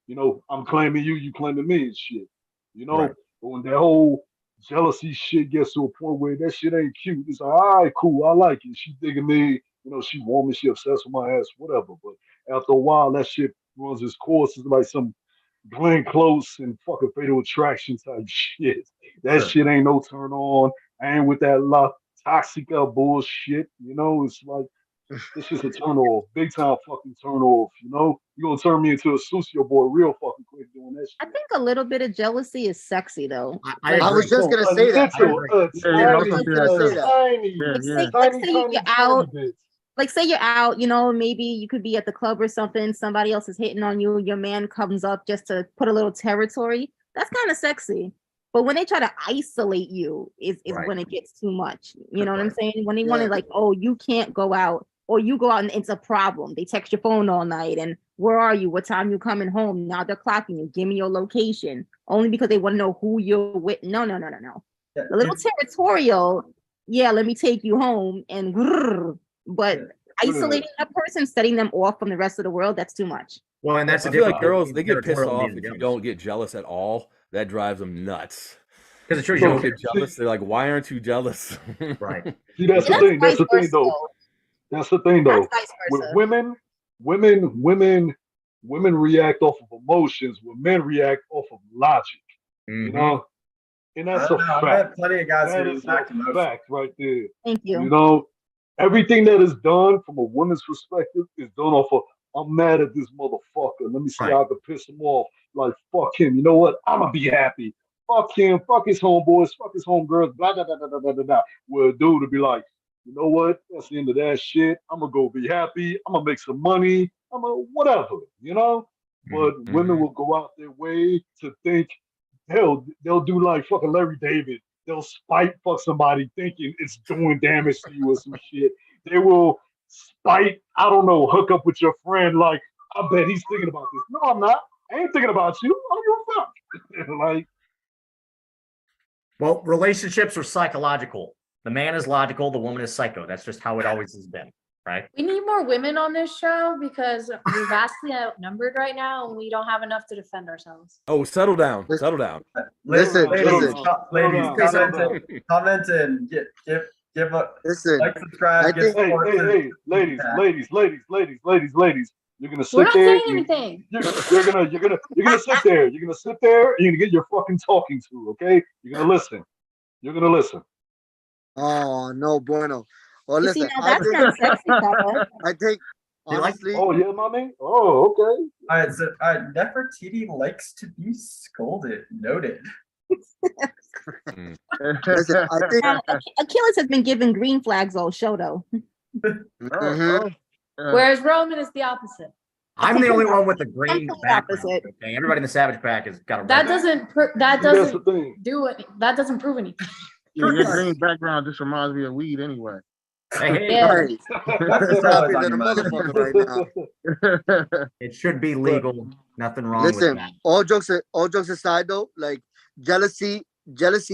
You know, I'm claiming you, you claiming me and shit. You know, Right. but when that whole jealousy shit gets to a point where that shit ain't cute, it's like, all right, cool, I like it. She digging me, you know, she want me, she obsessed with my ass, whatever. But after a while, that shit runs its course. It's like some Glenn Close and fucking Fatal Attraction type shit. That Sure. shit ain't no turn on. I ain't with that La Toxica bullshit. You know, it's like it's just a turn off, big time fucking turn off. You know, you gonna turn me into a sucio boy real fucking quick doing that I shit. think a little bit of jealousy is sexy though. I Like, I was agree. just gonna A say that. I little, agree. a Yeah, yeah, I was tiny, gonna I was say gonna that say too. that. tiny, Yeah, like yeah. say, tiny, say tiny, you're tiny out, bit. like say you're out, you know, maybe you could be at the club or something, somebody else is hitting on you, your man comes up just to put a little territory. That's kind of sexy. But when they try to isolate you is Right. when it gets too much. You know what I'm Right. saying? When they want to Yeah. like, oh, you can't go out, or you go out and it's a problem. They text your phone all night and where are you? What time you coming home? Now they're clocking you. Give me your location. Only because they want to know who you're with. No. Yeah, A little it's- territorial. Yeah, let me take you home and grrr. But Yeah. isolating a person, setting them off from the rest of the world, that's too much. Well, and that's the I feel like difference girls, between they get pissed territorial and off being if you jealous. don't get jealous at all. That drives them nuts. Because it shows You you don't don't get care. jealous. They're like, why aren't you jealous? Right. See, that's And the that's thing. That's vice the thing, versa. though. That's the thing, That's though. vice With versa. women react off of emotions. Where men react off of logic. You Mhm. know, and I that's don't a know. I've fact. met plenty of guys That who is a act emotional. fact right there. Thank You you. know, everything that is done from a woman's perspective is done off of, I'm mad at this motherfucker. Let me see Right. how I can piss him off. Like, fuck him. You know what? I'm going to be happy. Fuck him. Fuck his homeboys. Fuck his homegirls. Blah, blah, blah, blah, blah, blah, blah, blah. Where a dude would be like, you know what? That's the end of that shit. I'm going to go be happy. I'm going to make some money. I'm going to whatever, you know? But women will go out their way to think, hell, they'll do like fucking Larry David. They'll spite fuck somebody thinking it's doing damage to you or some shit. They will spite, I don't know, hook up with your friend. Like, I bet he's thinking about this. No, I'm not. I ain't thinking about you. I don't give a fuck. Like, Well, relationships are psychological. The man is logical, the woman is psycho. That's just how it always has been, right? We need more women on this show because we're vastly outnumbered right now and we don't have enough to defend ourselves. Oh, settle down. Settle down. Listen, Settle Ladies, down. ladies, Settle down. comment and give a listen. like, subscribe, give think- Hey, support. hey, to- hey, ladies. You're gonna We're sit not there. saying anything. You're gonna sit there. You're gonna sit there. And you're gonna get your fucking talking to. Okay. You're gonna listen. You're gonna listen. Oh no, bueno. Well, You see, listen, now that's kind of sexy, Papa. I think You like- honestly, Oh yeah, mommy. Oh okay. All right, so Nefertiti likes to be scolded. Noted. listen, I think Now, Achilles has been given green flags all show though. mhm. Whereas Roman is the opposite. I'm the only one with the green Complete background. opposite. Okay, everybody in the Savage Pack has got a red That background. doesn't that See, that's the doesn't thing. do it. That doesn't prove anything. Yeah, your green background just reminds me of weed anyway. Hey, Yeah. Right. What's He's the happy on than your a mind? motherfucker right now. it should be legal. Nothing wrong with Listen, that. all jokes aside though, like jealousy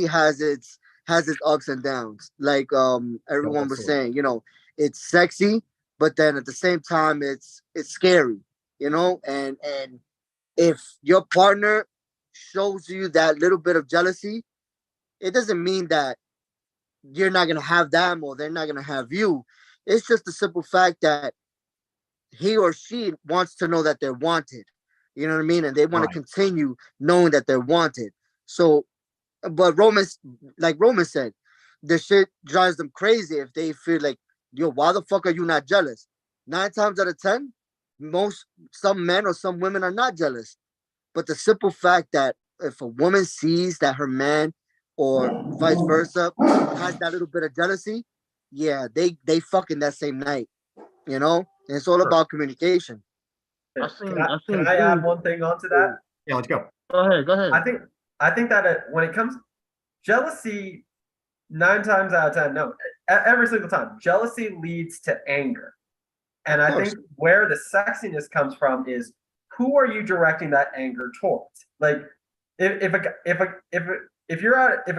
has its ups and downs. Like everyone was absolutely. saying, you know, it's sexy, but then at the same time it's scary, you know, and if your partner shows you that little bit of jealousy, it doesn't mean that you're not gonna have them or they're not gonna have you. It's just the simple fact that he or she wants to know that they're wanted. You know what I mean? And they want Right. to continue knowing that they're wanted. So, but like Roman said, the shit drives them crazy if they feel like, yo, why the fuck are you not jealous? 9 times out of 10, some men or some women are not jealous. But the simple fact that if a woman sees that her man or vice versa has that little bit of jealousy, yeah, they fucking that same night, you know? And it's all Sure. about communication. I seen Can I add dudes- one thing onto that? Yeah, let's go. Go ahead. I think that when it comes jealousy, 9 times out of 10, no, every single time, jealousy leads to anger. And I think where the sexiness comes from is who are you directing that anger towards? Like if a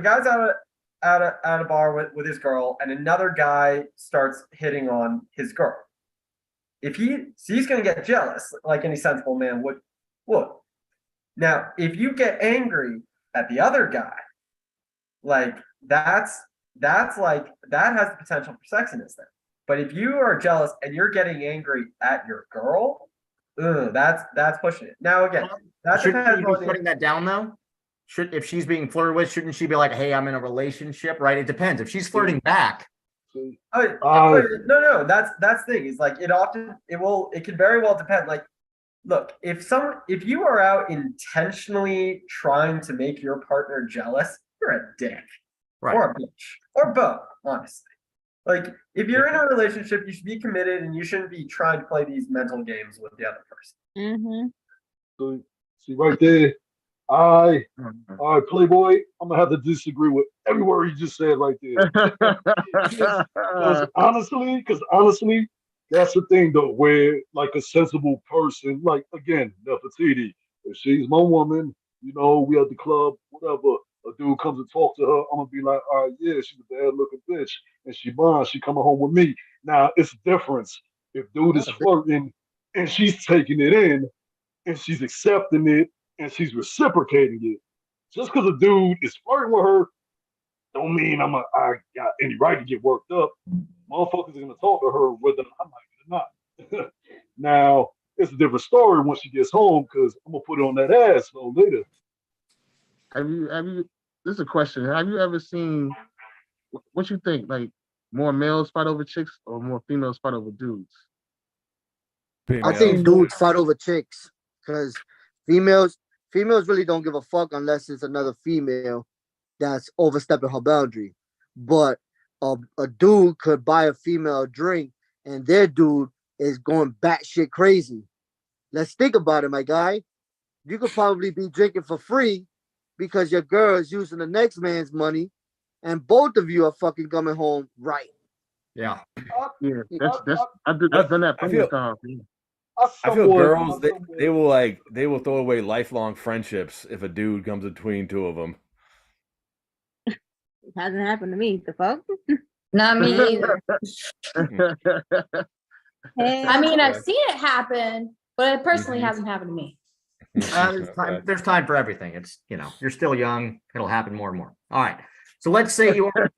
guy's out at a bar with his girl and another guy starts hitting on his girl, he's gonna get jealous like any sensible man would. Now, if you get angry at the other guy, like that has the potential for sexiness there. But if you are jealous and you're getting angry at your girl, that's pushing it. Now again, that Shouldn't depends you be on putting that down though? If she's being flirted with, shouldn't she be like, hey, I'm in a relationship, right? It depends. If she's flirting back, no, that's the thing. Is like it can very well depend. Like, look, if you are out intentionally trying to make your partner jealous, you're a dick. right? Or a bitch. Or both, honestly. Like, if you're in a relationship, you should be committed and you shouldn't be trying to play these mental games with the other person. Mm-hmm. So, see right there, all right, Playboy, I'm gonna have to disagree with every word you just said right there. Because honestly, that's the thing though, where like a sensible person, like again, Nefertiti, if she's my woman, you know, we at the club, whatever, a dude comes and talk to her, I'm gonna be like, all right, yeah, she's a bad looking bitch, and she mine, she coming home with me. Now it's a difference if dude is flirting and she's taking it in and she's accepting it and she's reciprocating it. Just because a dude is flirting with her, don't mean I got any right to get worked up. Motherfuckers are gonna talk to her whether I like it or not. Now it's a different story when she gets home because I'm gonna put it on that ass so later. Have you? This is a question. Have you ever seen? What you think? Like more males fight over chicks or more females fight over dudes? I think dudes fight over chicks because females really don't give a fuck unless it's another female that's overstepping her boundary. But a dude could buy a female a drink and their dude is going batshit crazy. Let's think about it, my guy. You could probably be drinking for free because your girl is using the next man's money and both of you are fucking coming home right. Yeah. Yeah, I've done that plenty of times. Yeah. I feel girls they will throw away lifelong friendships if a dude comes between two of them. It hasn't happened to me. The fuck? Not me either. Hey, I mean, I've seen it happen, but it personally hasn't happened to me. There's time for everything. It's, you know, you're still young. It'll happen more and more. All right. So let's say you are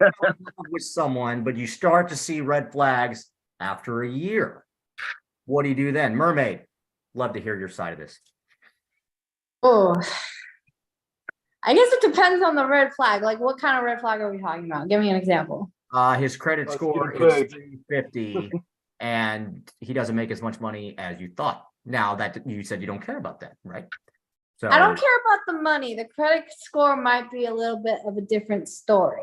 with someone, but you start to see red flags after a year. What do you do then? Mermaid, love to hear your side of this. Oh, I guess it depends on the red flag. Like, what kind of red flag are we talking about? Give me an example. His credit score is 350 and he doesn't make as much money as you thought. Now that you said you don't care about that, right? So I don't care about the money. The credit score might be a little bit of a different story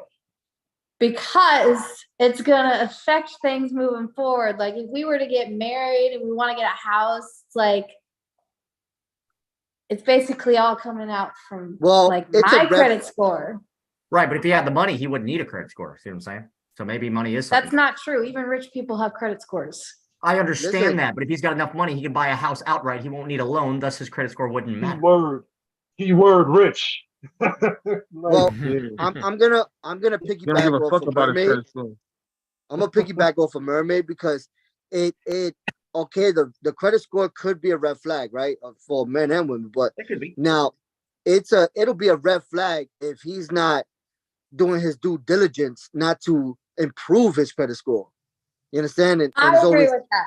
because it's going to affect things moving forward. Like if we were to get married and we want to get a house, like it's basically all coming out from like my credit score. Right, but if he had the money, he wouldn't need a credit score. See what I'm saying? So maybe money is something. That's not true. Even rich people have credit scores. I understand that, but if he's got enough money, he can buy a house outright. He won't need a loan, thus his credit score wouldn't matter. Keyword rich. Well, I'm gonna piggyback off of Mermaid. I'm gonna piggyback off of Mermaid because it okay, the credit score could be a red flag, right? For men and women, but it could be. Now it'll be a red flag if he's not doing his due diligence not to improve his credit score. You understand? And I agree with that.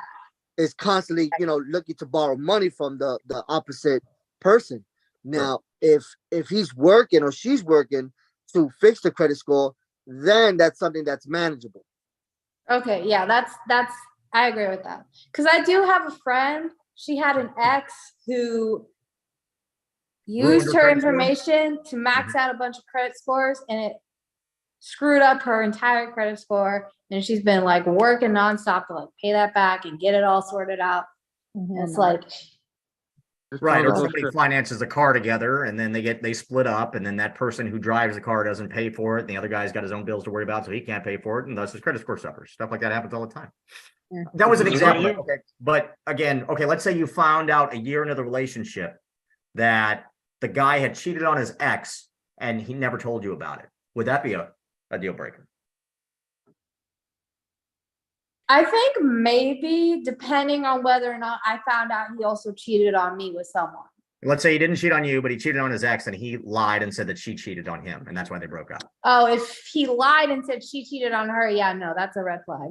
is constantly, looking to borrow money from the opposite person. Now, if he's working or she's working to fix the credit score, then that's something that's manageable. Okay, yeah, that's I agree with that. Because I do have a friend, she had an ex who used her her credit score? information to max out a bunch of credit scores, and it screwed up her entire credit score. And she's been like working nonstop to like pay that back and get it all sorted out. And it's like, Right, or somebody finances a car together and then they split up, and then that person who drives the car doesn't pay for it, and the other guy's got his own bills to worry about, so he can't pay for it, and thus his credit score suffers. Stuff like that happens all the time. Yeah. That was an Is it example. you? Okay. But again, okay, let's say you found out a year into the relationship that the guy had cheated on his ex and he never told you about it. Would that be a deal breaker? I think maybe depending on whether or not I found out he also cheated on me with someone. Let's say he didn't cheat on you, but he cheated on his ex and he lied and said that she cheated on him, and that's why they broke up. Oh, if he lied and said she cheated on her, yeah, no, that's a red flag.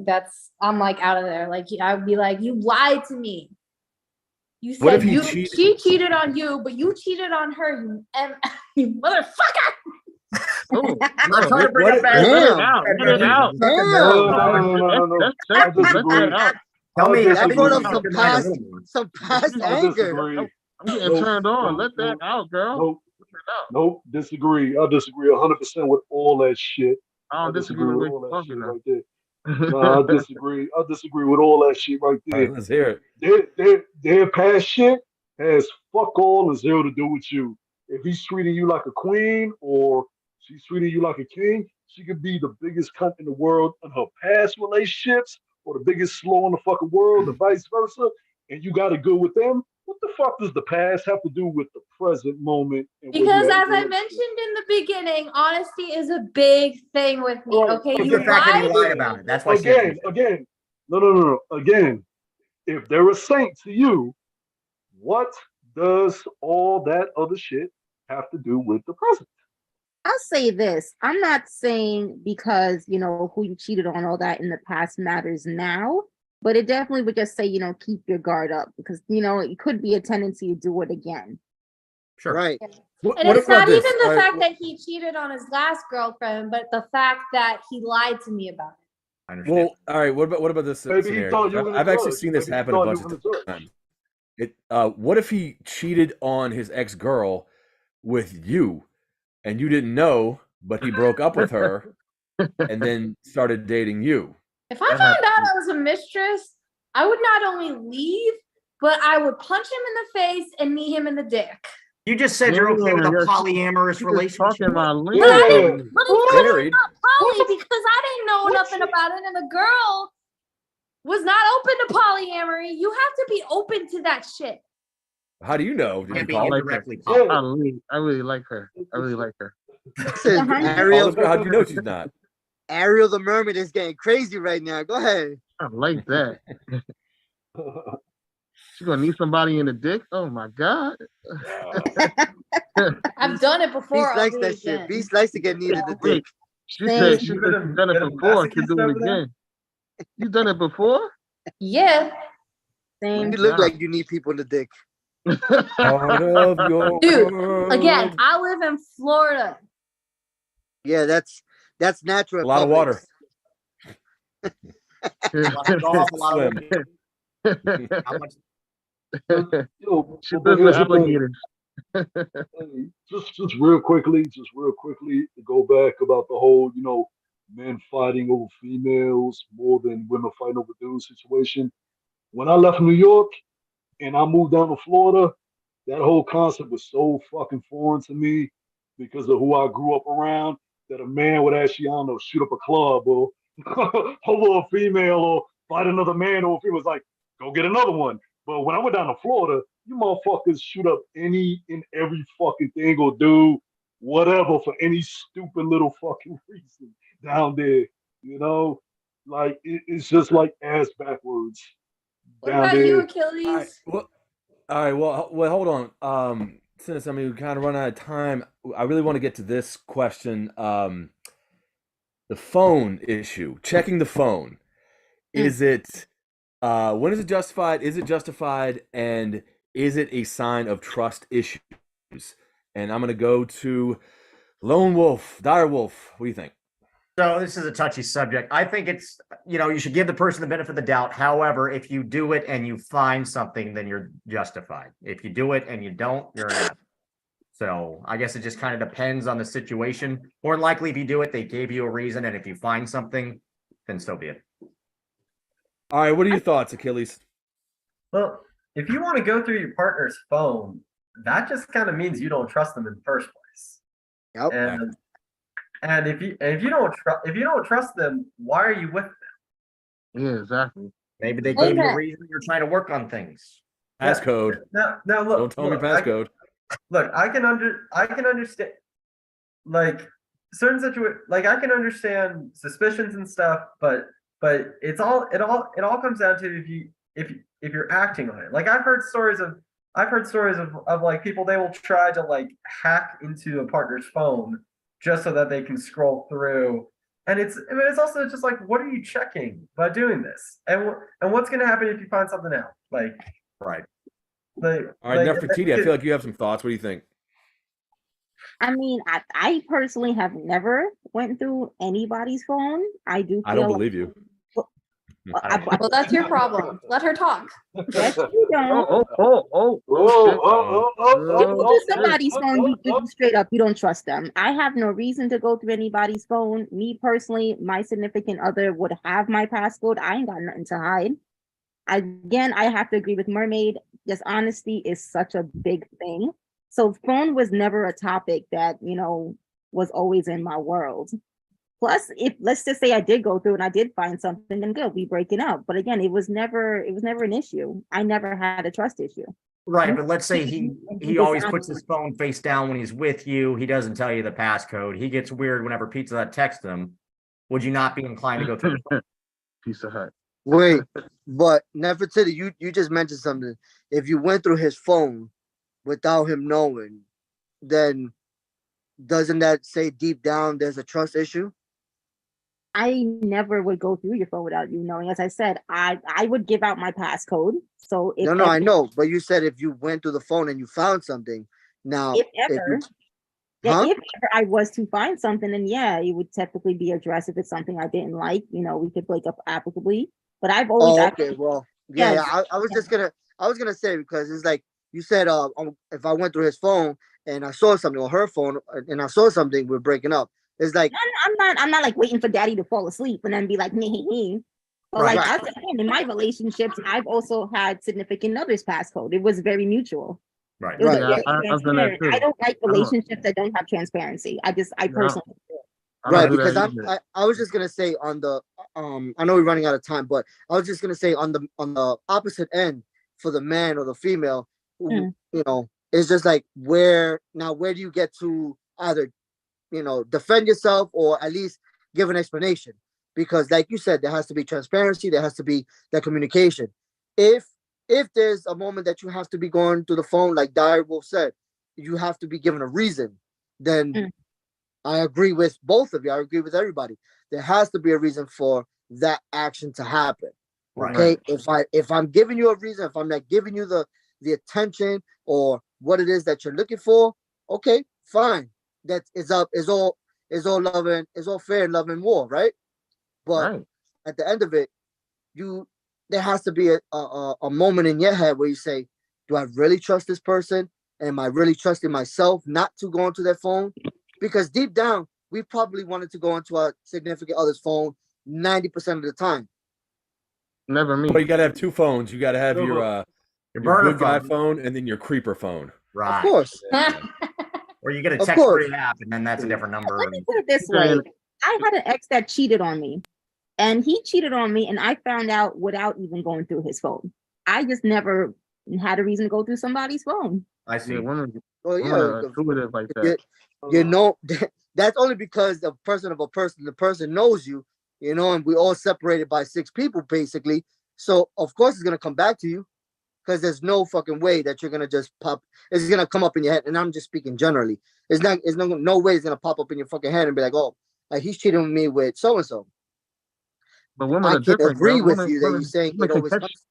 I'm like out of there. Like I would be like, you lied to me. You What if said he she cheated on you, but you cheated on her, you motherfucker. Oh, I'm trying to bring What up if- let it out. No. I disagree. Tell me, That disagree. brought up I some deny the past, rumor. some past I anger. disagree. I'm getting turned on. Let that out, girl. Nope. Let that out. Nope. Disagree. I disagree 100% with all that shit. I don't disagree with what all you're that shit talking right there. No, I disagree. I disagree with all that shit right All there. right, let's hear it. Their past shit has fuck all and zero to do with you. If he's treating you like a queen or she's treating you like a king, she could be the biggest cunt in the world in her past relationships or the biggest slow in the fucking world, or vice versa, and you got to go with them. What the fuck does the past have to do with the present moment? And where you Because at as in the I mentioned in the beginning, honesty is a big thing with me. Well, Okay, It's you the fact that he lied. lied about it. That's why she had again. No. Again, if they're a saint to you, what does all that other shit have to do with the present? I'll say this. I'm not saying because, who you cheated on, all that in the past matters now, but it definitely would just say, keep your guard up because, it could be a tendency to do it again. Sure. Right. And it's not even the fact that he cheated on his last girlfriend, but the fact that he lied to me about it. I understand. Well, all right. What about this Maybe he scenario? thought you were the I've actually judge. seen this Maybe he happen a thought bunch you were of the judge. times. What if he cheated on his ex-girl with you, and you didn't know, but he broke up with her, and then started dating you? If I found out I was a mistress, I would not only leave, but I would punch him in the face and knee him in the dick. You just said you're okay with a Yeah, polyamorous relationship. Talking about But I didn't, leaving. let me tell you, Married. not poly because I didn't know nothing about it, and the girl was not open to polyamory. You have to be open to that shit. How do you know? Did you Can't be call? indirectly Yeah. I really like her. I really like her. Listen, Uh-huh. Ariel, How do you know she's not? Ariel the Mermaid is getting crazy right now. Go ahead. I like that. She gonna need somebody in the dick? Oh my god. I've done it before. Beast I'll likes do that it shit. again. Beast likes to get needed the dick. She Same. said she's You got a- done it got a before. She masochist do it over there? again. You done it before? Yeah. Same. You look Wow. like you need people in the dick. Part of your Dude, world. Again, I live in Florida. Yeah, that's natural. A lot of water. A lot of golf, a lot of Swim. how much Yo, She but lives with here's the thing. alligators. Hey, just real quickly, to go back about the whole, men fighting over females more than women fighting over dudes situation. When I left New York and I moved down to Florida, that whole concept was so fucking foreign to me because of who I grew up around. That a man would actually, I don't know, shoot up a club or over a female or fight another man, or if he was like, go get another one. But when I went down to Florida, you motherfuckers shoot up any and every fucking thing or do whatever for any stupid little fucking reason down there. Like it's just like ass backwards What down about there. you, All right. Achilles? All right. Well, hold on. Since we kind of run out of time, I really want to get to this question. The phone issue, checking the phone. Is it When is it justified? Is it justified? And is it a sign of trust issues? And I'm gonna go to Lone Wolf, Dire Wolf. What do you think? So this is a touchy subject. I think it's, you should give the person the benefit of the doubt. However, if you do it and you find something, then you're justified. If you do it and you don't, you're not. So I guess it just kind of depends on the situation. More than likely, if you do it, they gave you a reason. And if you find something, then so be it. All right, what are your thoughts, Achilles? Well, if you want to go through your partner's phone, that just kind of means you don't trust them in the first place. Yep. And if you don't trust them, why are you with them? Yeah, exactly. Maybe they gave you a Okay. reason you're trying to work on things. Passcode. Now look. Don't tell me look, passcode. Look, I can understand, like, certain situations, like, I can understand suspicions and stuff, but it all comes down to if you're acting on it. Like, I've heard stories of like people, they will try to like hack into a partner's phone just so that they can scroll through. And it's also just like, what are you checking by doing this? And what's going to happen if you find something out? Like, Right. All right, Nefertiti, I feel like you have some thoughts. What do you think? I mean, I personally have never went through anybody's phone. I do. I don't feel believe you. Well, that's your problem. Let her talk. Yes, you don't. Oh, If you do somebody's phone, you straight up, you don't trust them. I have no reason to go through anybody's phone. Me personally, my significant other would have my passcode. I ain't got nothing to hide. Again, I have to agree with Mermaid. Just honesty is such a big thing. So phone was never a topic that, was always in my world. Plus, if let's just say I did go through and I did find something, then good, we breaking up. But again, it was never an issue. I never had a trust issue. Right, but let's say he always puts his phone face down when he's with you. He doesn't tell you the passcode. He gets weird whenever Pizza Hut texts him. Would you not be inclined to go through? Pizza Hut. Wait, but Nefertiti, you just mentioned something. If you went through his phone without him knowing, then doesn't that say deep down there's a trust issue? I never would go through your phone without you knowing. As I said, I would give out my passcode. So if No, I know, but you said if you went through the phone and you found something. Now, if ever I was to find something, then yeah, it would typically be addressed if it's something I didn't like. We could break up applicably. But I've always okay, well, yeah, I was gonna say, because it's like you said, if I went through his phone and I saw something on her phone and I saw something, we're breaking up. It's like I'm not like waiting for daddy to fall asleep and then be like me. But Right. like in my relationships, I've also had significant others passcode. It was very mutual. Right. It was Right. very I've done that transparent. too. I don't like relationships that don't have transparency. I personally I don't right, do because that either. I was just gonna say on the I know we're running out of time, but I was just gonna say on the opposite end for the man or the female who it's just like where do you get to either defend yourself or at least give an explanation? Because like you said, there has to be transparency, there has to be that communication. If there's a moment that you have to be going through the phone, like Dire Wolf said, you have to be given a reason, then I agree with both of you. I agree with everybody. There has to be a reason for that action to happen. Right. Okay. If I'm giving you a reason, if I'm not giving you the attention or what it is that you're looking for, okay, fine. That is all love and is all fair in love and war, right? But Right. at the end of it, there has to be a moment in your head where you say, do I really trust this person? Am I really trusting myself not to go into their phone? Because deep down, we probably wanted to go into our significant other's phone 90% of the time. Never me. But you got to have two phones. You got to have your burner good guy phone. phone and then your creeper phone. Right. Of course. Or you get a Of text course. free app and then that's a different number. Let me put it this way. I had an ex that cheated on me. And he cheated on me, and I found out without even going through his phone. I just never had a reason to go through somebody's phone. I see. Yeah, women Well, are yeah, intuitive like that. that's only because the person knows you, and we all separated by 6 people basically. So of course it's gonna come back to you, because there's no fucking way that you're gonna just pop. It's gonna come up in your head, and I'm just speaking generally. It's no way it's gonna pop up in your fucking head and be like, oh, like he's cheating with me with so and so. But women I are can different, agree girl. with Women, you that women, you're saying women it can always catch. comes.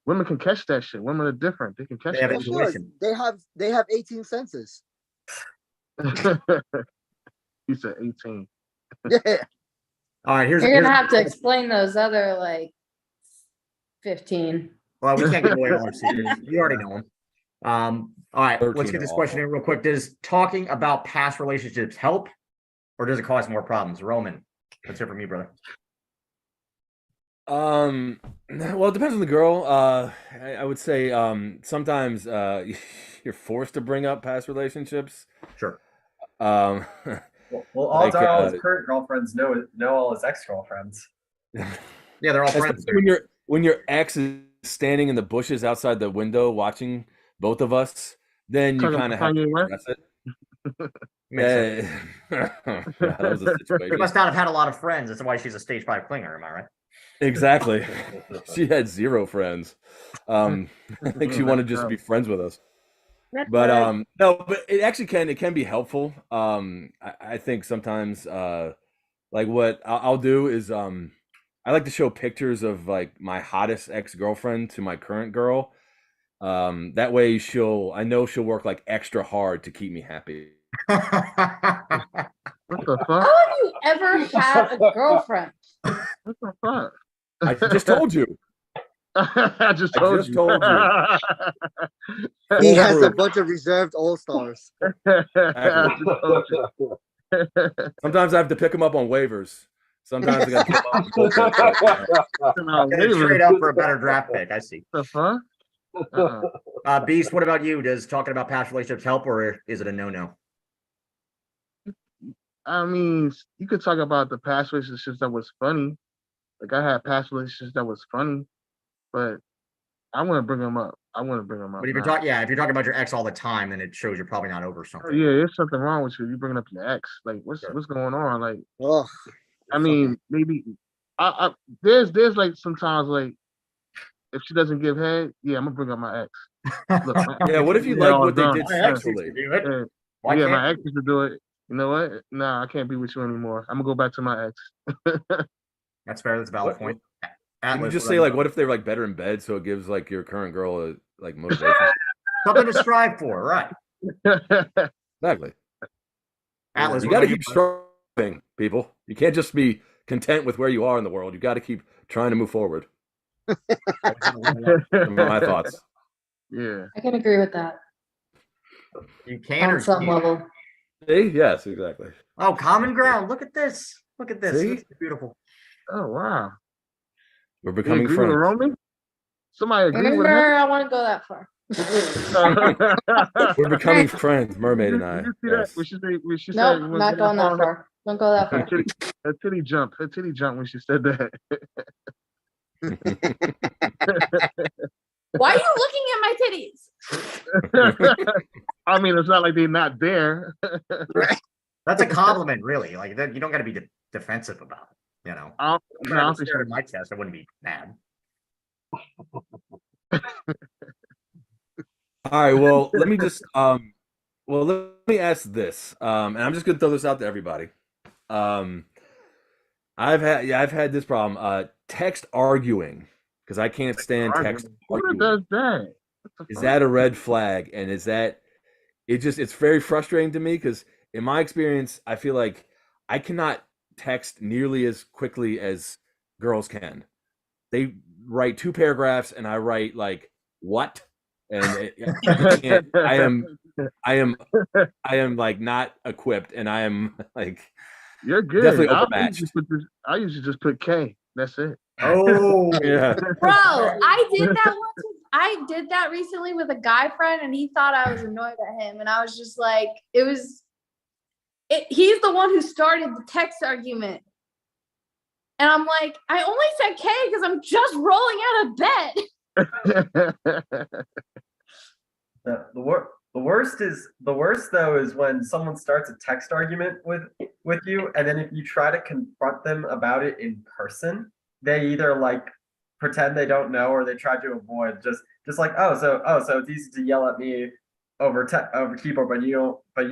Women can catch that shit. Women are different. They can catch They have that Of course, intuition. they have 18 senses. shit. He said 18. Yeah. All right, You're gonna have to explain those other like 15. Well, we can't give away all our secrets. You already know them. All right, let's 13 get are this question awful. in real quick. Does talking about past relationships help, or does it cause more problems? Roman, let's hear from you, brother. Well, it depends on the girl. I would say sometimes you're forced to bring up past relationships. Sure. Um, Well, odds Like, are all his current girlfriends know all his ex-girlfriends. Yeah, they're all friends. especially when your ex is standing in the bushes outside the window watching both of us, then you Talking kind of about have to Kanye West? address it. Makes sense. Yeah, that was a She situation. must not have had a lot of friends. That's why she's a stage 5 clinger. Am I right? Exactly. She had 0 friends. I think she wanted just to be friends with us. But no, but it actually can be helpful. I think sometimes like what I'll do is I like to show pictures of like my hottest ex-girlfriend to my current girl. That way I know she'll work like extra hard to keep me happy. What the How fuck? have you ever had a girlfriend? What the fuck? I just told you. I just told just told He Full has a proof. bunch of reserved all-stars. I just told you. Sometimes I have to pick them up on waivers. Sometimes I got to pick them up on bullpen. No, Gonna wait a trade minute. up for a better draft pick. I see. What the fuck? Beast, what about you? Does talking about past relationships help, or is it a no-no? I mean, you could talk about the past relationships that was funny. Like I had past relationships that was funny, but I want to bring them up. I want to bring them up. But if you're now. talking, if you're talking about your ex all the time, then it shows you're probably not over Oh, something. yeah, there's something wrong with you. You bringing up your ex. Like, what's Sure. what's going on? Like, Oh, I mean, maybe I there's like sometimes like if she doesn't give head, yeah, I'm gonna bring up my ex. Look, Yeah, what if you Yeah, like all what they done. did My ex used to sexually? do it. Yeah, Why yeah, can't my you? ex used to do it. You know what? Nah, I can't be with you anymore. I'm gonna go back to my ex. That's fair. That's a valid What- point. Can you Atlas, just what say about like you? what if they're like better in bed so it gives like your current girl a like motivation? Something to strive for, right? Exactly. Atlas, You what got to about keep striving, people. You can't just be content with where you are in the world. You got to keep trying to move forward. My thoughts. Yeah. I can agree with that You can or on some can't? level. See? Yes, exactly. Oh, common ground. Look at this. Look at this. See? This is beautiful. Oh wow. We're You becoming agree with friends. Roman? Somebody agree with him? I want to go that far. We're becoming friends, Mermaid and I. Did you see that? Yes. When she said Nope, it was not going that far? far. Don't go that Her far. titty jumped. Her titty jumped when she said that. Why are you looking at my titties? I mean, it's not like they're not there. That's a compliment, really. Like that, you don't got to be defensive about it. You know, I if don't, no, I I don't was think staring so. at my chest, I wouldn't be mad. All right. Well, let me just let me ask this. And I'm just gonna throw this out to everybody. I've had this problem. Text arguing because I can't stand text Who arguing. does that? What the Is fuck? that a red flag? And is that it's very frustrating to me because in my experience, I feel like I cannot text nearly as quickly as girls can. They write 2 paragraphs and I write like what? And I can't, I am like not equipped and I am like You're good. definitely I overmatched. usually just put K. That's it. Oh, Yeah. Bro, I did that once. I did that recently with a guy friend, and he thought I was annoyed at him, and I was just like, he's the one who started the text argument. And I'm like, I only said K because I'm just rolling out of bed. The worst though is when someone starts a text argument with you, and then if you try to confront them about it in person, they either like pretend they don't know or they try to avoid just like so it's easy to yell at me over keyboard, but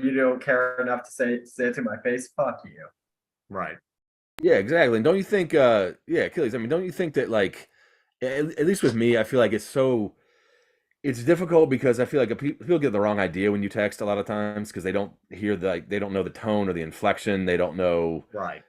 you don't care enough to say it to my face. Fuck you. right. Yeah, exactly. And don't you think, yeah, Achilles, I mean, don't you think that, like, at least with me, I feel like it's difficult because I feel like people get the wrong idea when you text a lot of times because they don't hear they don't know the tone or the inflection. They don't know, Right.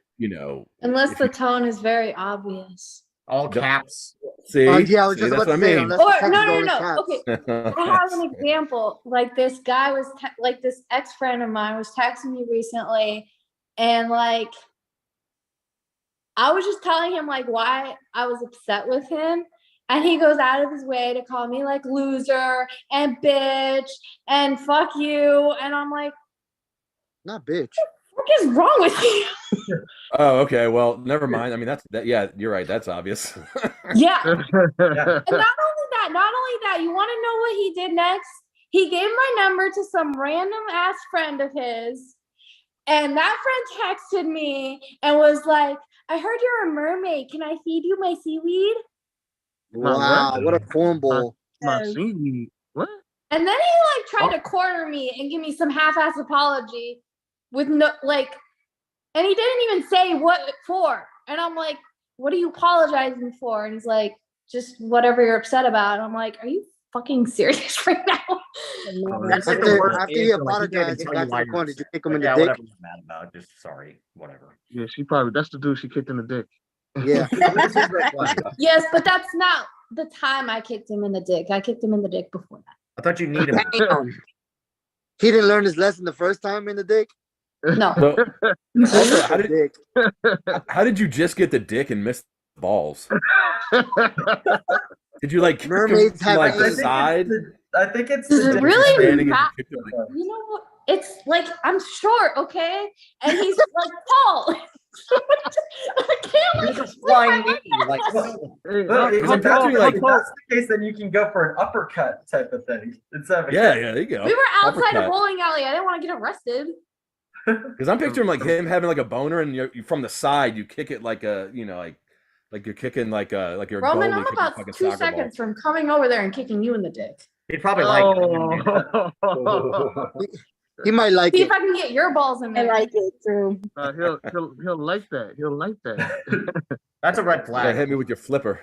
Unless if the you tone is very obvious. All don't caps. see, Yeah, I was just that's about what to I say, mean. unless Or the text no, is no, all in no, no. caps. Okay, I have an example. Like this guy was like this ex-friend of mine was texting me recently, and like I was just telling him like why I was upset with him, and he goes out of his way to call me like loser and bitch and fuck you, and I'm like, Not bitch. what is wrong with you? Oh, okay. Well, never mind. I mean, yeah, you're right. That's obvious. Yeah. Yeah. And not only that, you want to know what he did next? He gave my number to some random ass friend of his. And that friend texted me and was like, I heard you're a mermaid. Can I feed you my seaweed? Wow, what a cornball. My Yes. seaweed. What? And then he like tried to corner me and give me some half-ass apology with no like, and he didn't even say what for. And I'm like, what are you apologizing for? And he's like, just whatever you're upset about. And I'm like, are you fucking serious right now? That's like the After, worst after he answer, like, he can't apologized even and tell you got to why the you're corner, did you upset. kick him Like, in the yeah, dick? whatever you're mad about. Just sorry, whatever. Yeah, that's the dude she kicked in the dick. Yeah. This is red flag. Yes, but that's not the time I kicked him in the dick. I kicked him in the dick before that. I thought you needed him. Damn. He didn't learn his lesson the first time in the dick? No. So, also, Dick. how did you just get the dick and miss the balls? Did you like kick him Mermaids from have like the AIDS. side? I think it's Does the it dick really Standing and not- you kicked him, like, You know what? It's like I'm short, okay? And he's like tall. I can't You're like just flying knee. Like, But Because I'm if that's, picturing, like- if that's the case, then you can go for an uppercut type of thing instead of a yeah, kick. there you go. We were outside a Uppercut. bowling alley. I didn't want to get arrested. Because I'm picturing like him having like a boner, and you from the side you kick it like a like you're kicking like you're a Roman, goalie I'm kicking a about fucking 2 soccer seconds from coming over there and kicking you in the dick. he'd probably like it. Oh. He might like See it. if I can get your balls in I there. like it too. He'll like that. He'll like that. That's a red ball. flag. Hit me with your flipper.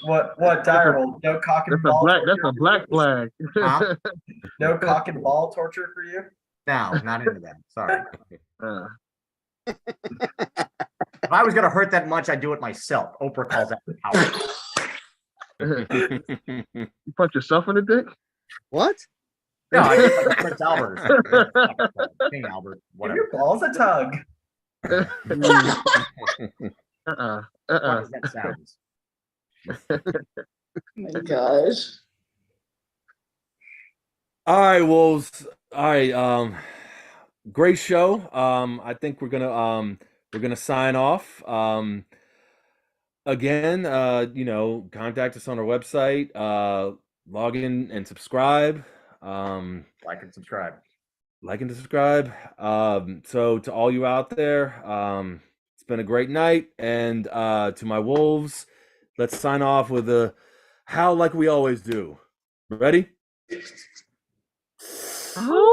What Direwolf? No cock and That's a ball black. torture? That's a black flag. Huh? No cock and ball torture for you? No, not into that. Sorry. Uh, If I was gonna hurt that much, I'd do it myself. Oprah calls that power. you punch yourself in the dick? What? No, I just like Prince Albert. or something. King Albert, Give whatever. your balls a tug. What does that sound? Oh my gosh. All right, Wolves. All right, great show. I think we're gonna sign off. Again, contact us on our website. Log in and subscribe. Like and subscribe. Like and subscribe. So to all you out there, it's been a great night. And to my Wolves, let's sign off with a howl like we always do. Ready? Oh.